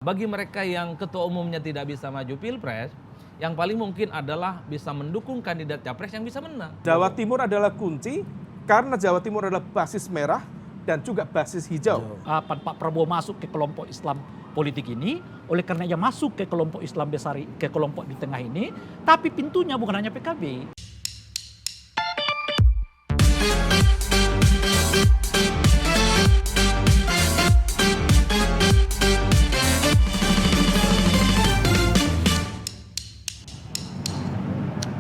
Bagi mereka yang ketua umumnya tidak bisa maju pilpres, yang paling mungkin adalah bisa mendukung kandidat capres yang bisa menang. Jawa Timur adalah kunci karena Jawa Timur adalah basis merah dan juga basis hijau. Pak Prabowo masuk ke kelompok Islam politik ini, oleh karena dia masuk ke kelompok Islam besar, ke kelompok di tengah ini, tapi pintunya bukan hanya PKB.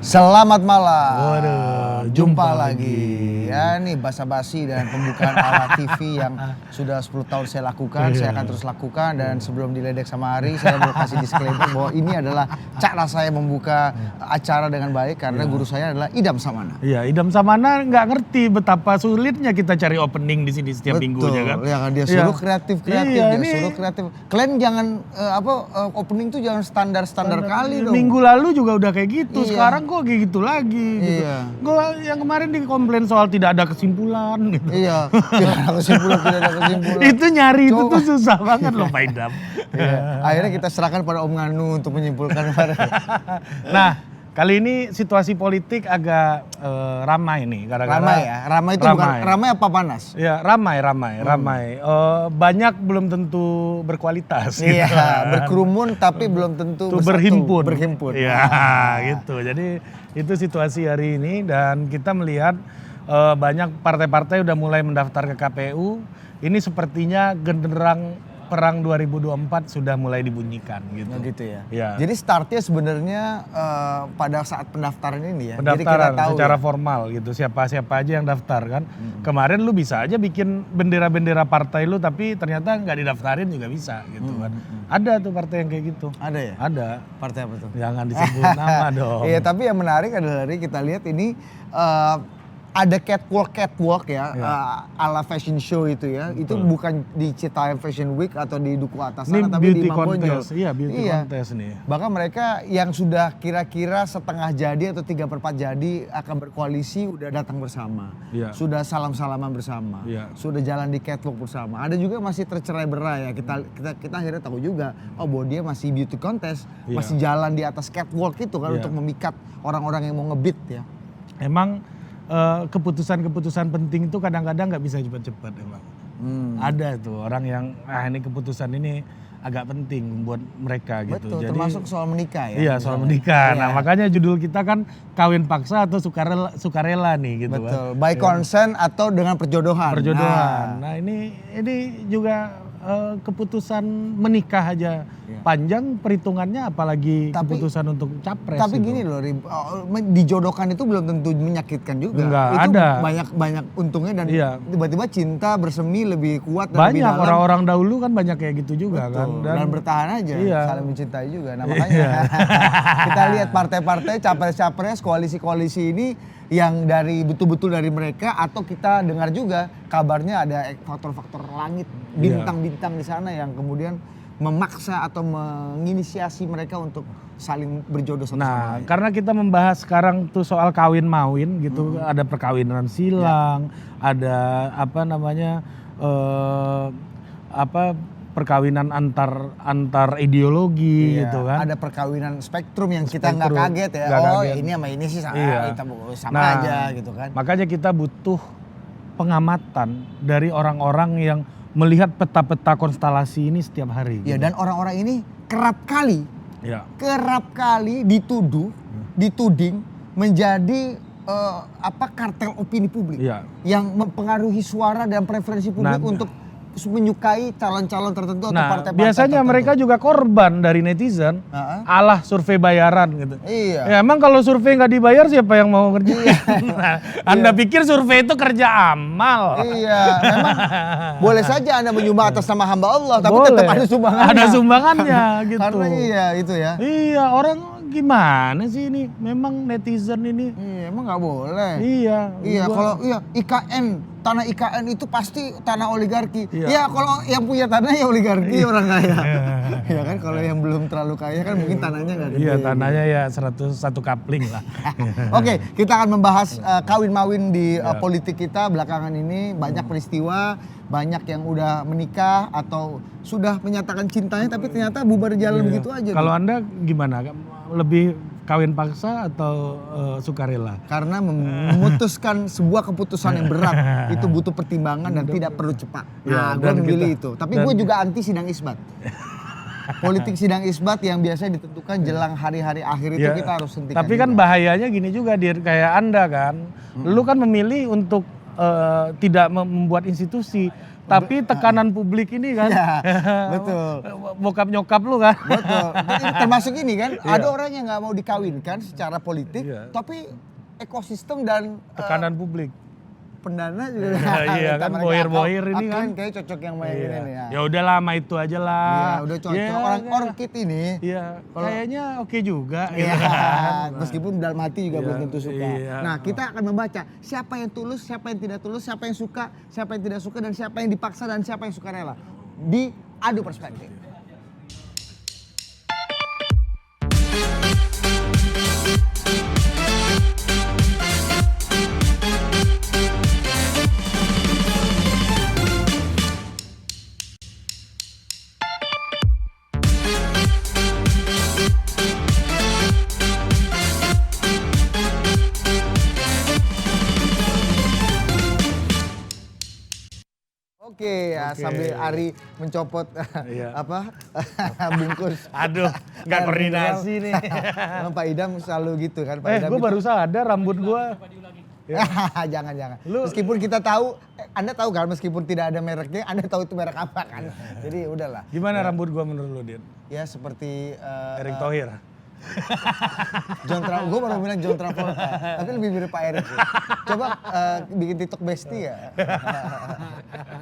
Selamat malam. Waduh, Jumpa lagi. Ya nih basa-basi dan pembukaan ala TV yang sudah 10 tahun saya lakukan, saya akan terus lakukan, dan sebelum diledek sama Ari, saya mau kasih disclaimer bahwa ini adalah cara saya membuka acara dengan baik karena guru saya adalah Idam Samana. Iya, Idam Samana nggak ngerti betapa sulitnya kita cari opening di sini setiap minggunya kan. Ya kan dia suruh kreatif, dia ini suruh kreatif. Kalian jangan opening tuh jangan standar kali dong. Minggu lalu juga udah kayak gitu, Iya. sekarang kok kayak gitu lagi gitu. Iya. Gua yang kemarin dikomplain soal tidak ada kesimpulan gitu. Iya, tidak ada kesimpulan. Itu nyari itu Coba. tuh susah banget loh Pak Idam. Iya. Akhirnya kita serahkan pada Om Nganu untuk menyimpulkan. Nah, kali ini situasi politik agak ramai nih gara-gara Ramai ya, ramai itu bukan ramai apa panas? Ya, ramai. Banyak belum tentu berkualitas. Iya, gitu kan. berkerumun tapi belum tentu Tuh bersatu, berhimpun. Iya, gitu. Jadi itu situasi hari ini dan kita melihat banyak partai-partai udah mulai mendaftar ke KPU. Ini sepertinya genderang perang 2024 sudah mulai dibunyikan gitu. Nah, gitu ya. Ya. Jadi startnya sebenarnya pada saat pendaftaran ini ya. Jadi kita Pendaftaran tahu secara ya. formal gitu. Siapa aja yang daftar kan. Kemarin lu bisa aja bikin bendera-bendera partai lu tapi ternyata nggak didaftarin juga bisa gitu kan. Ada tuh partai yang kayak gitu. Ada ya? Ada. Partai apa tuh? Jangan disebut nama dong. Iya, tapi yang menarik adalah dari kita lihat ini ada catwalk ya, ala fashion show itu ya. Itu bukan di Citayam Fashion Week atau di Duku Atas Ini sana, tapi beauty di Mambonjol. contest. Iya, beauty contest nih. Bahkan mereka yang sudah kira-kira setengah jadi atau 3/4 jadi akan berkoalisi udah datang bersama. Iya. Sudah salam-salaman bersama. Iya. Sudah jalan di catwalk bersama. Ada juga masih tercerai-berai ya. Kita akhirnya tahu juga bahwa dia masih beauty contest, Iya. masih jalan di atas catwalk itu kan Iya. untuk memikat orang-orang yang mau ngebit ya. Emang keputusan-keputusan penting itu kadang-kadang nggak bisa cepat-cepat emang. Ada tuh orang yang ini keputusan ini agak penting buat mereka gitu. Betul, Jadi, termasuk soal menikah ya. Iya, soal menikah. Iya. Nah, makanya judul kita kan kawin paksa atau sukarela nih gitu Betul, kan. by consent atau dengan perjodohan. Perjodohan. Nah, ini juga keputusan menikah aja panjang perhitungannya, apalagi keputusan untuk capres. Tapi gitu. gini loh, dijodohkan itu belum tentu menyakitkan juga. Enggak, itu ada. banyak untungnya dan Iya. tiba-tiba cinta bersemi lebih kuat dan lebih Banyak dalam. orang-orang dahulu kan banyak kayak gitu juga kan. Betul, dan bertahan aja, Iya. saling mencintai juga. Nah makanya kita lihat partai-partai, capres-capres, koalisi-koalisi ini yang dari betul-betul dari mereka, atau kita dengar juga kabarnya ada faktor-faktor langit, bintang-bintang di sana yang kemudian memaksa atau menginisiasi mereka untuk saling berjodoh satu sama Nah, lain. karena kita membahas sekarang tuh soal kawin mawin gitu, ada perkawinan silang, ada apa namanya perkawinan antar ideologi Iya, gitu kan. ada perkawinan spektrum yang kita nggak Spektrum, kaget ya. nggak Oh kaget. ini sama ini sih sama, Iya. sama Nah, aja gitu kan. Makanya kita butuh pengamatan dari orang-orang yang melihat peta-peta konstelasi ini setiap hari. Ya, gitu. dan orang-orang ini kerap kali dituduh, dituding menjadi kartel opini publik Iya. yang mempengaruhi suara dan preferensi publik Nah, untuk menyukai calon-calon tertentu atau Nah, partai-partai biasanya tertentu. mereka juga korban dari netizen, Heeh. alah survei bayaran gitu. Iya. Ya emang kalau survei nggak dibayar siapa yang mau ngerjain? Nah, Anda pikir survei itu kerja amal? Iya, memang boleh saja Anda menyumbang atas nama hamba Allah, tapi Boleh. tetap ada sumbangannya. Ada sumbangannya gitu. Karena iya itu ya. Iya, orang gimana sih ini? Memang netizen ini. Iya, emang nggak boleh. Iya. Iya, gua- kalau IKN tanah IKN itu pasti tanah oligarki. Iya. Ya kalau yang punya tanah ya oligarki orang kaya. Ya kan kalau yang belum terlalu kaya kan mungkin tanahnya nggak gede. Iya, tanahnya ya 101 kapling lah. Oke, kita akan membahas kawin-mawin di politik kita belakangan ini. Banyak peristiwa, banyak yang udah menikah atau sudah menyatakan cintanya tapi ternyata bubar jalan begitu aja. Kalau Anda gimana? Lebih kawin paksa atau sukarela? Karena memutuskan sebuah keputusan yang berat itu butuh pertimbangan dan tidak perlu cepat. Nah, Ya, gue dan memilih kita- itu. Tapi gue juga anti sidang isbat. Politik sidang isbat yang biasanya ditentukan jelang hari-hari akhir itu Ya, kita harus hentikan. tapi kan juga. bahayanya gini juga, Dir, kayak Anda kan. Lu kan memilih untuk tidak membuat institusi, tapi tekanan publik ini kan. Ya, betul. Bokap nyokap lu kan. Betul. Termasuk ini kan, ada orang yang nggak mau dikawinkan secara politik, Iya. tapi ekosistem dan Tekanan publik. pendana juga. Iya minta kan, mereka, bohir-bohir "Aku ini kan." kayak cocok yang main Iya. ini ya. Ya udahlah, sama itu aja lah. Iya, udah cocok. Ya, Orang kan. orchid ini. Iya, Kalau- kayaknya oke juga. Iya, gitu kan. meskipun dalam hati juga Iya, belum tentu suka. iya. Nah, kita akan membaca siapa yang tulus, siapa yang tidak tulus, siapa yang suka, siapa yang tidak suka, dan siapa yang dipaksa dan siapa yang sukarela. Di Adu Perspektif. Oke, ya, Oke. sambil Ari mencopot Iya. apa bungkus. Aduh, nggak air koordinasi mineral. nih. Emang Pak Idam selalu gitu kan, Pak Idam. Gue itu- baru sadar rambut gue. jangan. Lu- Meskipun kita tahu, Anda tahu kan meskipun tidak ada mereknya, Anda tahu itu merek apa kan. Jadi udahlah. Gimana rambut gue menurut lu, Din? Ya seperti Erick Thohir. John Travolta, gue baru bilang John Travolta, tapi lebih mirip Pak Erick sih. Coba bikin TikTok bestie ya.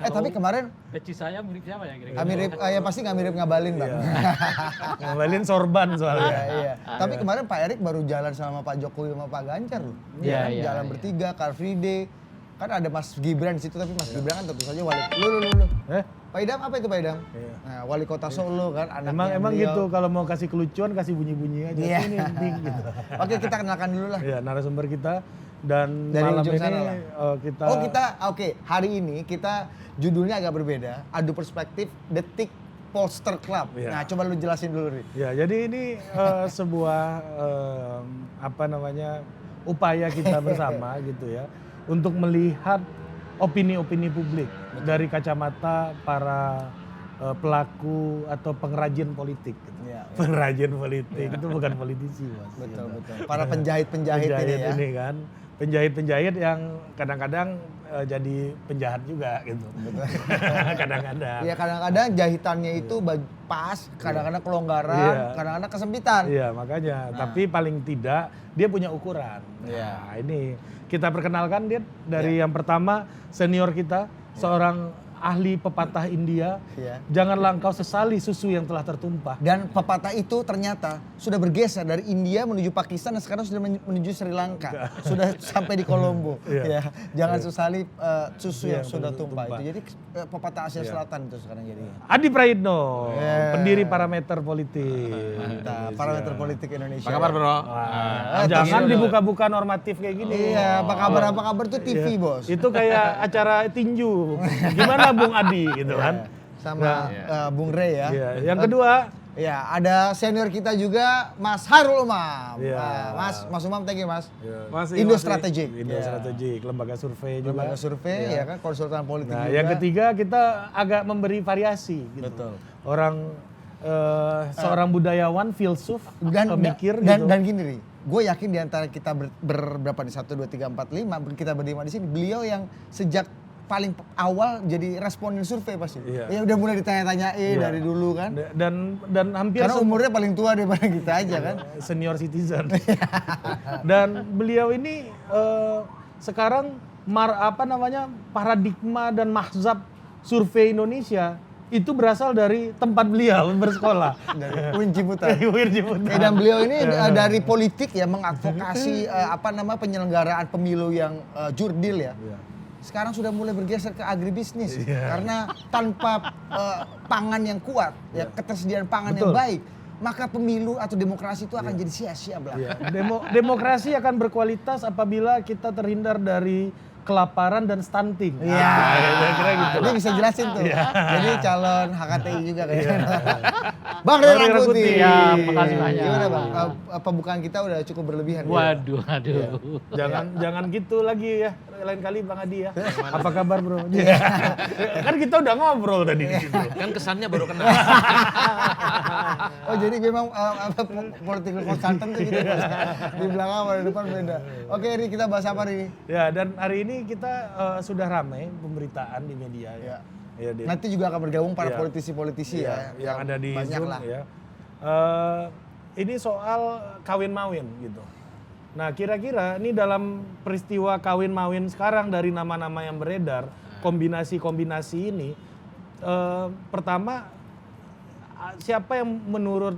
Tapi kemarin Peci saya mirip siapa ya kira-kira? nggak mirip, ya pasti nggak mirip Ngabalin bang. Ngembalin sorban soalnya. Iya. Tapi kemarin Pak Erick baru jalan sama Pak Jokowi sama Pak Ganjar loh. Iya, Kan iya, jalan iya. bertiga, Car Free Day. Kan ada Mas Gibran di situ, tapi Mas Gibran kan tentu saja wali. Lu. Pak Idam apa itu Pak Idam? Iya. Nah, wali kota Solo kan anaknya Emang beliau. gitu, kalau mau kasih kelucuan kasih bunyi-bunyi aja. Iya. Ini penting gitu. Oke, kita kenalkan dulu lah. Iya, narasumber kita dan Dari malam ujung ini sana lah. kita Oke, hari ini kita judulnya agak berbeda. Adu perspektif Detik Pollster Club. Iya. Nah, coba lu jelasin dulu, Ri. Ya, jadi ini sebuah upaya kita bersama gitu ya untuk melihat opini-opini publik dari kacamata para pelaku atau pengrajin politik. Gitu. Iya, iya. Pengrajin politik itu bukan politisi, Mas. Betul, Gitu. betul. Para penjahit-penjahit ini ya. ini kan, penjahit-penjahit yang kadang-kadang jadi penjahat juga gitu. Kadang-kadang. Iya, kadang-kadang jahitannya itu pas, kadang-kadang kelonggaran, Iya. kadang-kadang kesempitan. Iya, makanya. Tapi paling tidak dia punya ukuran. Iya. Nah, ini kita perkenalkan dia dari yang pertama senior kita, seorang ahli pepatah India. Iya. Janganlah engkau sesali susu yang telah tertumpah. Dan pepatah itu ternyata sudah bergeser dari India menuju Pakistan dan sekarang sudah menuju Sri Lanka. Sudah sampai di Kolombo. Iya. Ya, jangan sesali susu Iya, yang sudah tumpah. tumpah. Itu jadi pepatah Asia Selatan itu sekarang jadi. Adi Praitno, Iya. pendiri Parameter Politik. Mantap, parameter politik Indonesia. Apa kabar bro? Wah, jangan dibuka-buka normatif kayak gini. Iya, apa kabar tuh TV, Bos. Itu kayak acara tinju. Gimana Bung Adi gitu kan? Sama Bung Rey ya. Iya. Yang kedua, Ya, ada senior kita juga Mas Harul Umam. Iya. Mas Umam, thank you Mas. Masih, Indo masih. Strategik. Indo Iya. Strategik, lembaga survei juga. Lembaga survei ya kan, konsultan politik Nah, juga. yang ketiga kita agak memberi variasi gitu. Betul. Orang seorang budayawan, filsuf, pemikir dan, gitu. dan gini nih, gue yakin di antara kita berapa nih 1, 2, 3, 4, 5 kita berlima di sini, beliau yang sejak paling awal jadi responden survei pasti. Iya. Ya udah mulai ditanya-tanyain Iya. dari dulu kan. Dan hampir Karena umurnya paling tua daripada kita aja kan. senior citizen. Dan beliau ini sekarang paradigma dan mahzab survei Indonesia itu berasal dari tempat beliau bersekolah. Dari UIN Ciputat. Dari UIN Ciputat. Dan beliau ini dari politik ya mengadvokasi penyelenggaraan pemilu yang jurdil ya. sekarang sudah mulai bergeser ke agribisnis karena tanpa pangan yang kuat, ya ketersediaan pangan yang baik, maka pemilu atau demokrasi itu akan jadi sia-sia belaka. Demokrasi akan berkualitas apabila kita terhindar dari kelaparan dan stunting. Iya. Kira-kira gitu. Ini bisa jelasin tuh. Jadi calon HKTI juga kayaknya. Bang Ray Rangkuti. Ya, makasih banyak. Gimana Bang? Pembukaan kita udah cukup berlebihan. Waduh, Iya. Jangan gitu lagi ya. Lain kali Bang Adi ya. Apa kabar bro? Kan kita udah ngobrol tadi di situ. Kan kesannya baru kenal. Oh jadi memang political consultant tuh gitu. Di belakang sama di depan beda. Oke Ri, kita bahas apa Ri? Ya, dan hari ini kita sudah ramai pemberitaan di media ya. Ya, Nanti juga akan bergabung para Iya. politisi-politisi ya. yang ada di banyak Zoom lah. ya. Ini soal kawin-mawin gitu. Nah, kira-kira ini dalam peristiwa kawin-mawin sekarang dari nama-nama yang beredar, kombinasi-kombinasi ini, pertama siapa yang menurut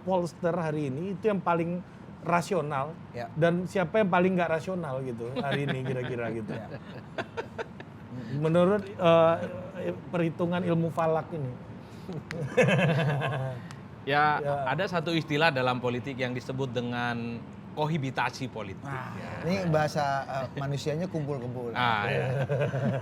pollster hari ini itu yang paling rasional Ya. dan siapa yang paling nggak rasional gitu hari ini kira-kira gitu. Menurut perhitungan ilmu falak ini. Ya, ada satu istilah dalam politik yang disebut dengan kohibitasi politik. Ini bahasa manusianya kumpul-kumpul. Ya.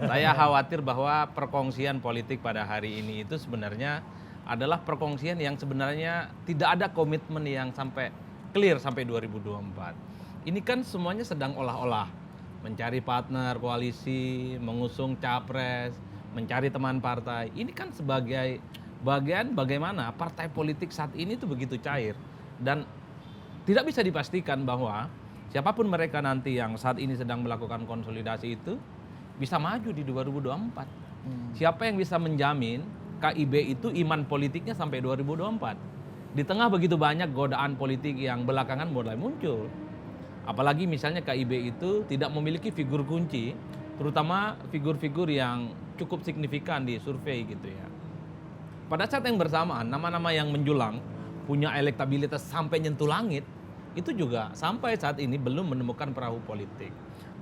Saya khawatir bahwa perkongsian politik pada hari ini itu sebenarnya adalah perkongsian yang sebenarnya tidak ada komitmen yang sampai clear sampai 2024. Ini kan semuanya sedang olah-olah, mencari partner koalisi, mengusung capres, mencari teman partai. Ini kan sebagai bagian bagaimana partai politik saat ini itu begitu cair dan tidak bisa dipastikan bahwa siapapun mereka nanti yang saat ini sedang melakukan konsolidasi itu bisa maju di 2024. Siapa yang bisa menjamin KIB itu iman politiknya sampai 2024? Di tengah begitu banyak godaan politik yang belakangan mulai muncul. Apalagi misalnya KIB itu tidak memiliki figur kunci, terutama figur-figur yang cukup signifikan di survei gitu ya. Pada saat yang bersamaan, nama-nama yang menjulang, punya elektabilitas sampai nyentuh langit, itu juga sampai saat ini belum menemukan perahu politik.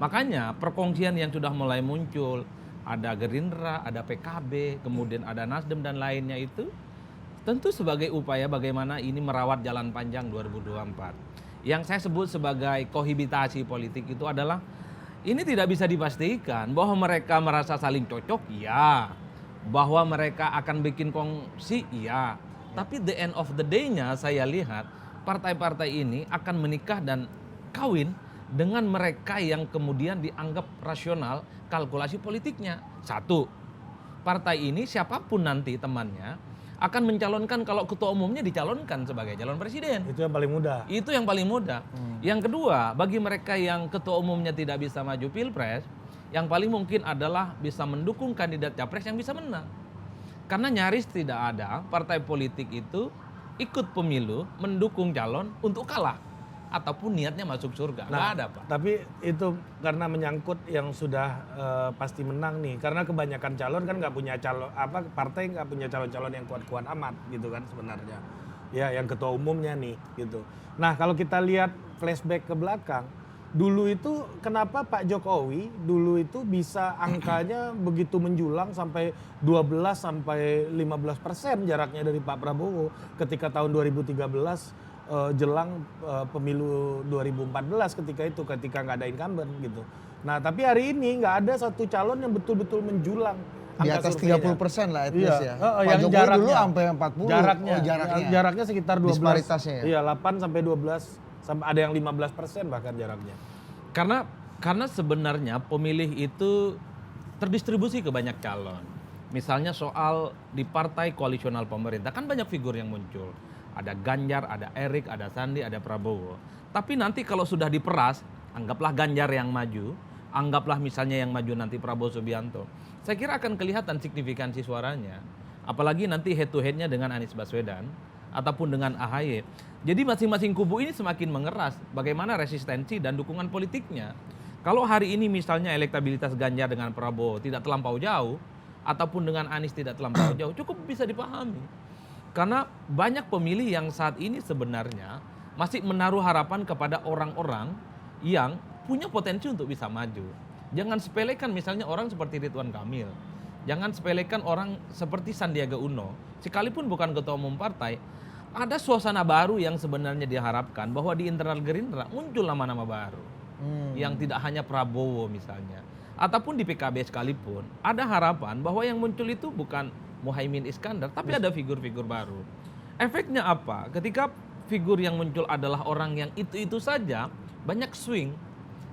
Makanya perkongsian yang sudah mulai muncul, ada Gerindra, ada PKB, kemudian ada Nasdem dan lainnya itu, tentu sebagai upaya bagaimana ini merawat jalan panjang 2024. Yang saya sebut sebagai kohibitasi politik itu adalah, ini tidak bisa dipastikan bahwa mereka merasa saling cocok, ya. Bahwa mereka akan bikin kongsi, iya. Tapi the end of the day-nya saya lihat partai-partai ini akan menikah dan kawin dengan mereka yang kemudian dianggap rasional kalkulasi politiknya. Satu, partai ini siapapun nanti temannya akan mencalonkan kalau ketua umumnya dicalonkan sebagai calon presiden. Itu yang paling mudah. Itu yang paling mudah. Yang kedua, bagi mereka yang ketua umumnya tidak bisa maju pilpres, yang paling mungkin adalah bisa mendukung kandidat capres yang bisa menang. Karena nyaris tidak ada partai politik itu ikut pemilu mendukung calon untuk kalah ataupun niatnya masuk surga. Nggak ada, Pak. Tapi itu karena menyangkut yang sudah pasti menang nih. Karena kebanyakan calon kan nggak punya calon, partai nggak punya calon-calon yang kuat-kuat amat gitu kan sebenarnya. Ya, yang ketua umumnya nih gitu. Nah, kalau kita lihat flashback ke belakang, dulu itu kenapa Pak Jokowi dulu itu bisa angkanya begitu menjulang sampai 12 sampai 15% jaraknya dari Pak Prabowo ketika tahun 2013 jelang pemilu 2014 ketika nggak ada incumbent gitu. Nah, tapi hari ini nggak ada satu calon yang betul-betul menjulang Di angka atas surveinya. 30% lah at least ya. Pak yang Jokowi jaraknya, dulu sampai 40. Jaraknya, Oh, jaraknya. jaraknya sekitar 12. Disparitasnya ya? Iya, 8 sampai 12 sampai ada yang 15% bahkan jaraknya. Karena sebenarnya pemilih itu terdistribusi ke banyak calon. Misalnya soal di partai koalisional pemerintah kan banyak figur yang muncul. Ada Ganjar, ada Erik, ada Sandi, ada Prabowo. Tapi nanti kalau sudah diperas, anggaplah Ganjar yang maju, anggaplah misalnya yang maju nanti Prabowo Subianto. Saya kira akan kelihatan signifikansi suaranya. Apalagi nanti head to head-nya dengan Anies Baswedan ataupun dengan AHY. Jadi masing-masing kubu ini semakin mengeras bagaimana resistensi dan dukungan politiknya. Kalau hari ini misalnya elektabilitas Ganjar dengan Prabowo tidak terlampau jauh, ataupun dengan Anies tidak terlampau jauh, cukup bisa dipahami. Karena banyak pemilih yang saat ini sebenarnya masih menaruh harapan kepada orang-orang yang punya potensi untuk bisa maju. Jangan sepelekan misalnya orang seperti Ridwan Kamil. Jangan sepelekan orang seperti Sandiaga Uno. Sekalipun bukan ketua umum partai, ada suasana baru yang sebenarnya diharapkan bahwa di internal Gerindra muncul nama-nama baru. Yang tidak hanya Prabowo misalnya. Ataupun di PKB sekalipun, ada harapan bahwa yang muncul itu bukan Muhaimin Iskandar, tapi ada figur-figur baru. Efeknya apa? Ketika figur yang muncul adalah orang yang itu-itu saja, banyak swing.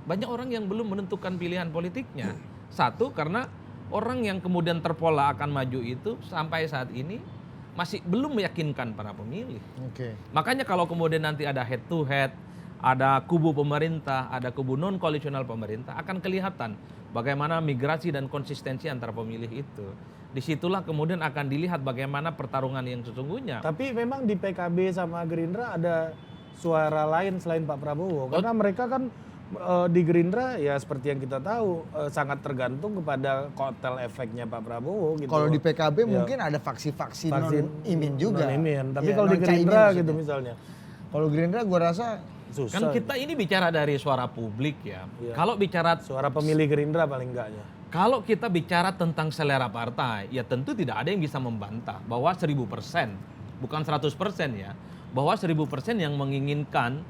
Banyak orang yang belum menentukan pilihan politiknya. Satu, karena orang yang kemudian terpola akan maju itu sampai saat ini masih belum meyakinkan para pemilih. Makanya kalau kemudian nanti ada head to head, ada kubu pemerintah, ada kubu non koalisional pemerintah, akan kelihatan bagaimana migrasi dan konsistensi antar pemilih itu. Disitulah kemudian akan dilihat bagaimana pertarungan yang sesungguhnya. Tapi memang di PKB sama Gerindra ada suara lain selain Pak Prabowo. Karena mereka kan di Gerindra ya seperti yang kita tahu sangat tergantung kepada kotel efeknya Pak Prabowo gitu. Kalau di PKB Ya. mungkin ada faksi-faksi Vaksin non-imin juga. non-imin. Tapi Iya, kalau di non-caimin Gerindra maksudnya. gitu misalnya. Kalau Gerindra gue rasa Susah. Kan kita ini bicara dari suara publik ya. Iya. Kalau bicara Suara pemilih Gerindra paling enggaknya. Kalau kita bicara tentang selera partai, ya tentu tidak ada yang bisa membantah bahwa 1000%, bukan 100% ya, bahwa 1000% yang menginginkan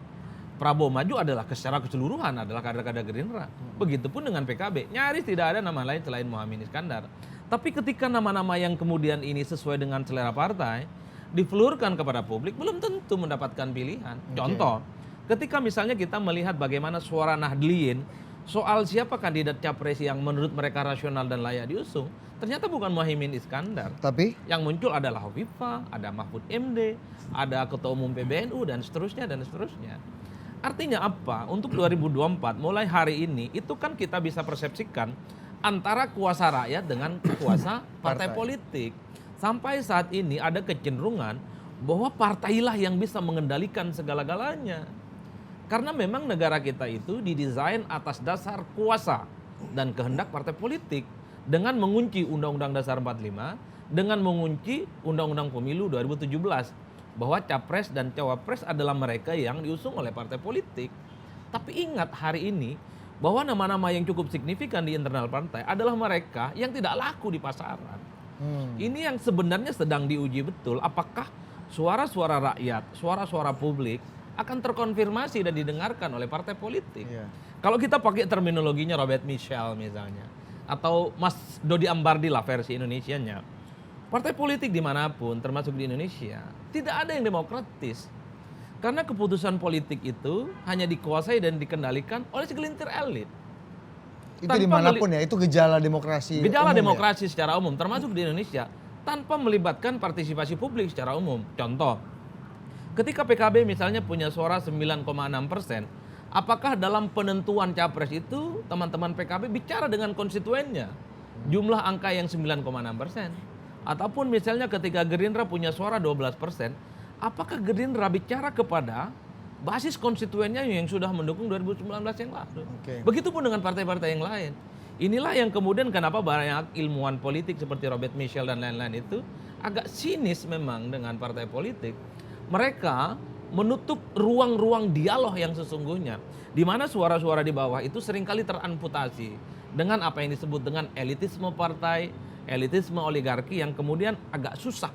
Prabowo maju adalah secara keseluruhan adalah kader-kader Gerindra. Begitupun dengan PKB, nyaris tidak ada nama lain selain Muhaimin Iskandar. Tapi ketika nama-nama yang kemudian ini sesuai dengan selera partai, diflurkan kepada publik, belum tentu mendapatkan pilihan. Contoh, ketika misalnya kita melihat bagaimana suara Nahdliyin soal siapa kandidat capres yang menurut mereka rasional dan layak diusung, ternyata bukan Muhaimin Iskandar. tapi Yang muncul adalah Hovifah, ada Mahfud MD, ada Ketua Umum PBNU dan seterusnya dan seterusnya. Artinya apa? Untuk 2024 mulai hari ini itu kan kita bisa persepsikan antara kuasa rakyat dengan kuasa partai politik. Sampai saat ini ada kecenderungan bahwa partailah yang bisa mengendalikan segala-galanya. Karena memang negara kita itu didesain atas dasar kuasa dan kehendak partai politik dengan mengunci Undang-Undang Dasar 45, dengan mengunci Undang-Undang Pemilu 2017 bahwa capres dan cawapres adalah mereka yang diusung oleh partai politik. Tapi ingat hari ini bahwa nama-nama yang cukup signifikan di internal partai adalah mereka yang tidak laku di pasaran. Ini yang sebenarnya sedang diuji betul apakah suara-suara rakyat, suara-suara publik akan terkonfirmasi dan didengarkan oleh partai politik. Kalau kita pakai terminologinya Robert Michel misalnya, atau Mas Dodi Ambardi lah versi Indonesianya, partai politik dimanapun termasuk di Indonesia tidak ada yang demokratis. Karena keputusan politik itu hanya dikuasai dan dikendalikan oleh segelintir elit. itu Tanpa dimanapun ya, itu gejala demokrasi. Gejala umum ya? demokrasi secara umum termasuk di Indonesia tanpa melibatkan partisipasi publik secara umum. Contoh, ketika PKB misalnya punya suara 9,6%, apakah dalam penentuan capres itu teman-teman PKB bicara dengan konstituennya? Jumlah angka yang 9,6%. Ataupun misalnya ketika Gerindra punya suara 12%, apakah Gerindra bicara kepada basis konstituennya yang sudah mendukung 2019 yang lalu? Begitupun dengan partai-partai yang lain. Inilah yang kemudian kenapa banyak ilmuwan politik seperti Robert Michel dan lain-lain itu agak sinis memang dengan partai politik. Mereka menutup ruang-ruang dialog yang sesungguhnya, di mana suara-suara di bawah itu seringkali teramputasi dengan apa yang disebut dengan elitisme partai, elitisme oligarki yang kemudian agak susah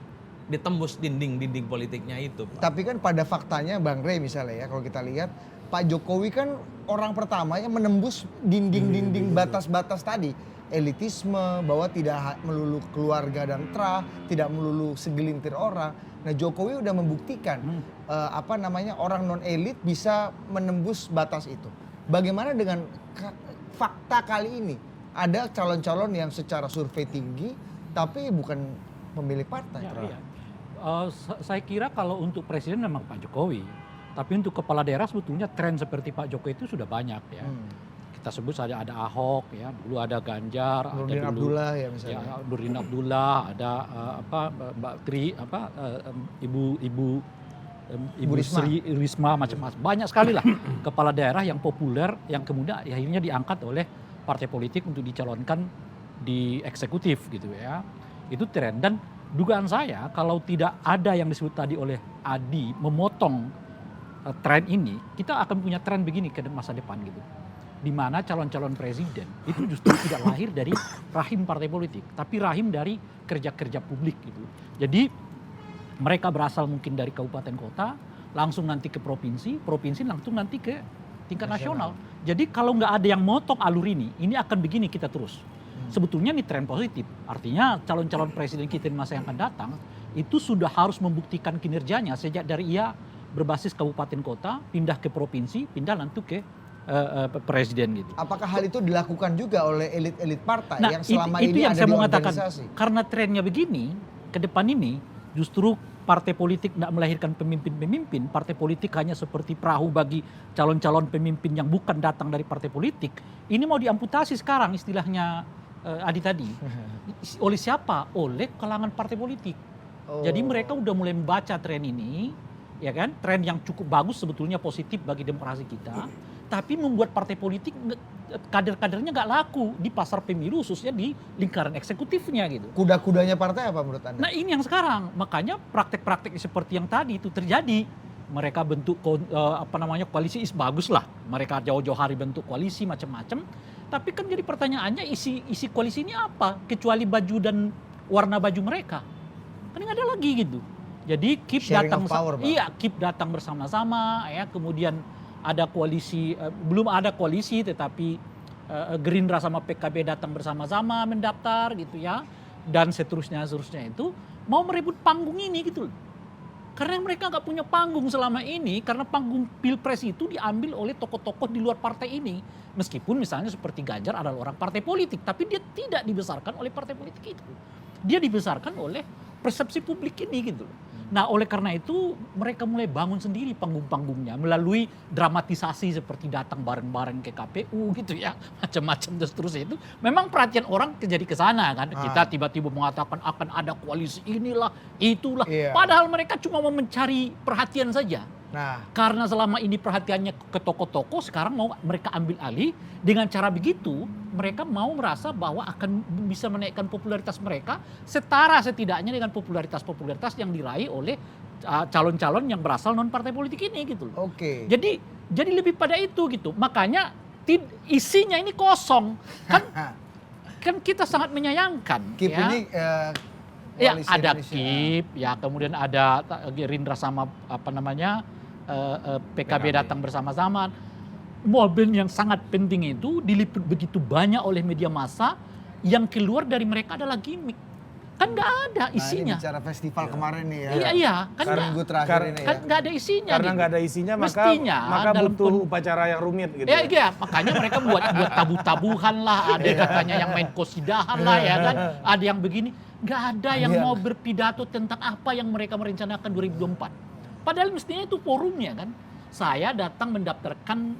ditembus dinding-dinding politiknya itu. Tapi kan pada faktanya Bang Rey misalnya ya, kalau kita lihat Pak Jokowi kan orang pertama yang menembus dinding-dinding batas-batas tadi. Elitisme, bahwa tidak melulu keluarga dan tidak melulu segelintir orang. Nah Jokowi udah membuktikan orang non elit bisa menembus batas itu. Bagaimana dengan fakta kali ini? Ada calon-calon yang secara survei tinggi tapi bukan pemilik partai. Iya. Saya kira kalau untuk presiden memang Pak Jokowi, tapi untuk kepala daerah sebetulnya tren seperti Pak Jokowi itu sudah banyak ya. Kita sebut saja ada Ahok ya, dulu ada Ganjar, Nurdin ada dulu Abdullah ya misalnya. ya, Nurdin Abdullah, ada Mbak Tri, Ibu Risma macam-macam. Banyak sekali lah kepala daerah yang populer yang kemudian akhirnya diangkat oleh partai politik untuk dicalonkan di eksekutif gitu ya. Itu tren dan dugaan saya kalau tidak ada yang disebut tadi oleh Adi memotong tren ini, kita akan punya tren begini ke masa depan gitu. di mana calon-calon presiden itu justru tidak lahir dari rahim partai politik, tapi rahim dari kerja-kerja publik gitu. Jadi mereka berasal mungkin dari kabupaten kota, langsung nanti ke provinsi, provinsi langsung nanti ke tingkat nasional. Jadi kalau nggak ada yang motong alur ini akan begini kita terus. Sebetulnya ini tren positif. Artinya calon-calon presiden kita di masa yang akan datang itu sudah harus membuktikan kinerjanya sejak dari ia berbasis kabupaten kota, pindah ke provinsi, pindah nanti ke presiden gitu. Apakah hal itu dilakukan juga oleh elit-elit partai yang selama itu ini yang ada saya di mau katakan. organisasi? Karena trennya begini, ke depan ini justru partai politik tidak melahirkan pemimpin-pemimpin, partai politik hanya seperti perahu bagi calon-calon pemimpin yang bukan datang dari partai politik. Ini mau diamputasi sekarang istilahnya Adi tadi. Oleh siapa? Oleh kalangan partai politik. Jadi mereka udah mulai membaca tren ini, ya kan? Tren yang cukup bagus sebetulnya positif bagi demokrasi kita. Tapi membuat partai politik kader-kadernya nggak laku di pasar pemilu, khususnya di lingkaran eksekutifnya gitu. Kuda-kudanya partai apa menurut Anda? Nah ini yang sekarang, makanya praktek-praktek seperti yang tadi itu terjadi. Mereka bentuk koalisi bagus lah. Mereka jauh-jauh hari bentuk koalisi macam-macam. Tapi kan jadi pertanyaannya isi koalisi ini apa? Kecuali baju dan warna baju mereka. Kan nggak ada lagi gitu. Jadi keep datang bersama-sama ya, kemudian ada koalisi, belum ada koalisi tetapi Gerindra sama PKB datang bersama-sama mendaftar gitu ya, dan seterusnya itu mau merebut panggung ini gitu. Karena mereka nggak punya panggung selama ini, karena panggung pilpres itu diambil oleh tokoh-tokoh di luar partai ini. Meskipun misalnya seperti Ganjar adalah orang partai politik, tapi dia tidak dibesarkan oleh partai politik itu. Dia dibesarkan oleh persepsi publik ini gitu. Nah oleh karena itu mereka mulai bangun sendiri panggung-panggungnya melalui dramatisasi seperti datang bareng-bareng ke KPU gitu ya, macam-macam dan seterusnya itu. Memang perhatian orang jadi ke sana kan. Kita tiba-tiba mengatakan akan ada koalisi inilah, itulah. Padahal mereka cuma mau mencari perhatian saja. Nah, karena selama ini perhatiannya ke tokoh-tokoh, sekarang mau mereka ambil alih. Dengan cara begitu, mereka mau merasa bahwa akan bisa menaikkan popularitas mereka setara setidaknya dengan popularitas yang diraih oleh calon-calon yang berasal non partai politik ini gitu loh. Oke. Jadi lebih pada itu gitu. Makanya isinya ini kosong. Kan kita sangat menyayangkan. KIP ya. ini Ya Koalisi ada Indonesia. KIP, ya kemudian ada Gerindra sama PKB datang bersama-sama. Mobil yang sangat penting itu diliput begitu banyak oleh media massa, yang keluar dari mereka adalah gimmick. Kan nggak ada isinya. Nah, ini bicara festival kemarin nih ya. Iya, kan Minggu terakhir ini ya. kan nggak ada isinya. Karena gitu. nggak ada isinya Mestinya maka dalam butuh upacara yang rumit gitu. Iya, makanya mereka buat tabu-tabuhan lah, ada katanya yang main kosidahan lah ya kan, ada yang begini. Nggak ada yang mau berpidato tentang apa yang mereka merencanakan 2024. Padahal mestinya itu forumnya kan. Saya datang mendaftarkan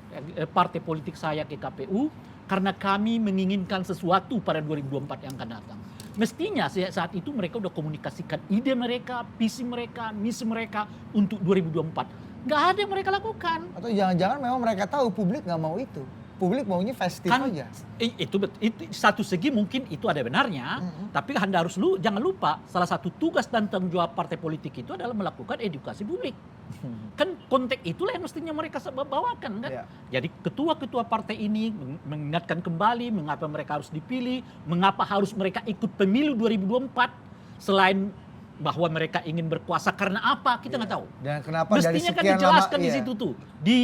partai politik saya ke KPU karena kami menginginkan sesuatu pada 2024 yang akan datang. Mestinya saat itu mereka udah komunikasikan ide mereka, visi mereka, misi mereka untuk 2024. Nggak ada yang mereka lakukan. Atau jangan-jangan memang mereka tahu publik nggak mau itu. Publik maunya festival aja. Itu satu segi mungkin itu ada benarnya, tapi Anda jangan lupa salah satu tugas dan tanggung jawab partai politik itu adalah melakukan edukasi publik. Kan konteks itulah yang mestinya mereka bawakan kan. Yeah. Jadi ketua-ketua partai ini mengingatkan kembali mengapa mereka harus dipilih, mengapa harus mereka ikut pemilu 2024 selain bahwa mereka ingin berkuasa karena apa kita nggak tahu. Dan kenapa Mestinya dari kan sekian dijelaskan lama di situ tuh. Di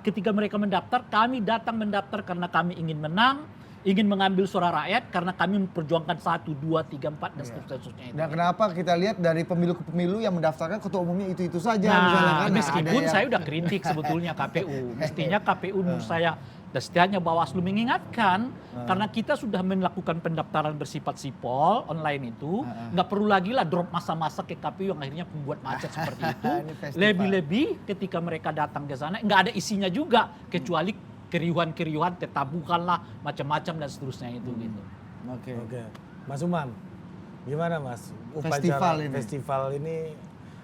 ketika mereka mendaftar, kami datang mendaftar karena kami ingin menang, ingin mengambil suara rakyat karena kami memperjuangkan 1, 2, 3, 4 dan seterusnya itu. Dan kenapa kita lihat dari pemilu ke pemilu yang mendaftarkan ketua umumnya itu saja misalnya kan. Meskipun saya udah kritik sebetulnya KPU. Mestinya KPU menurut saya dan setidaknya Bawaslu mengingatkan karena kita sudah melakukan pendaftaran bersifat sipol online itu, nggak perlu lagi lah drop masa-masa ke KPU yang akhirnya membuat macet seperti itu. Lebih-lebih ketika mereka datang ke sana nggak ada isinya juga kecuali keriuhan-keriuhan, tetabuhan lah macam-macam dan seterusnya itu gitu. Oke. Mas Umam, gimana Mas? Festival ini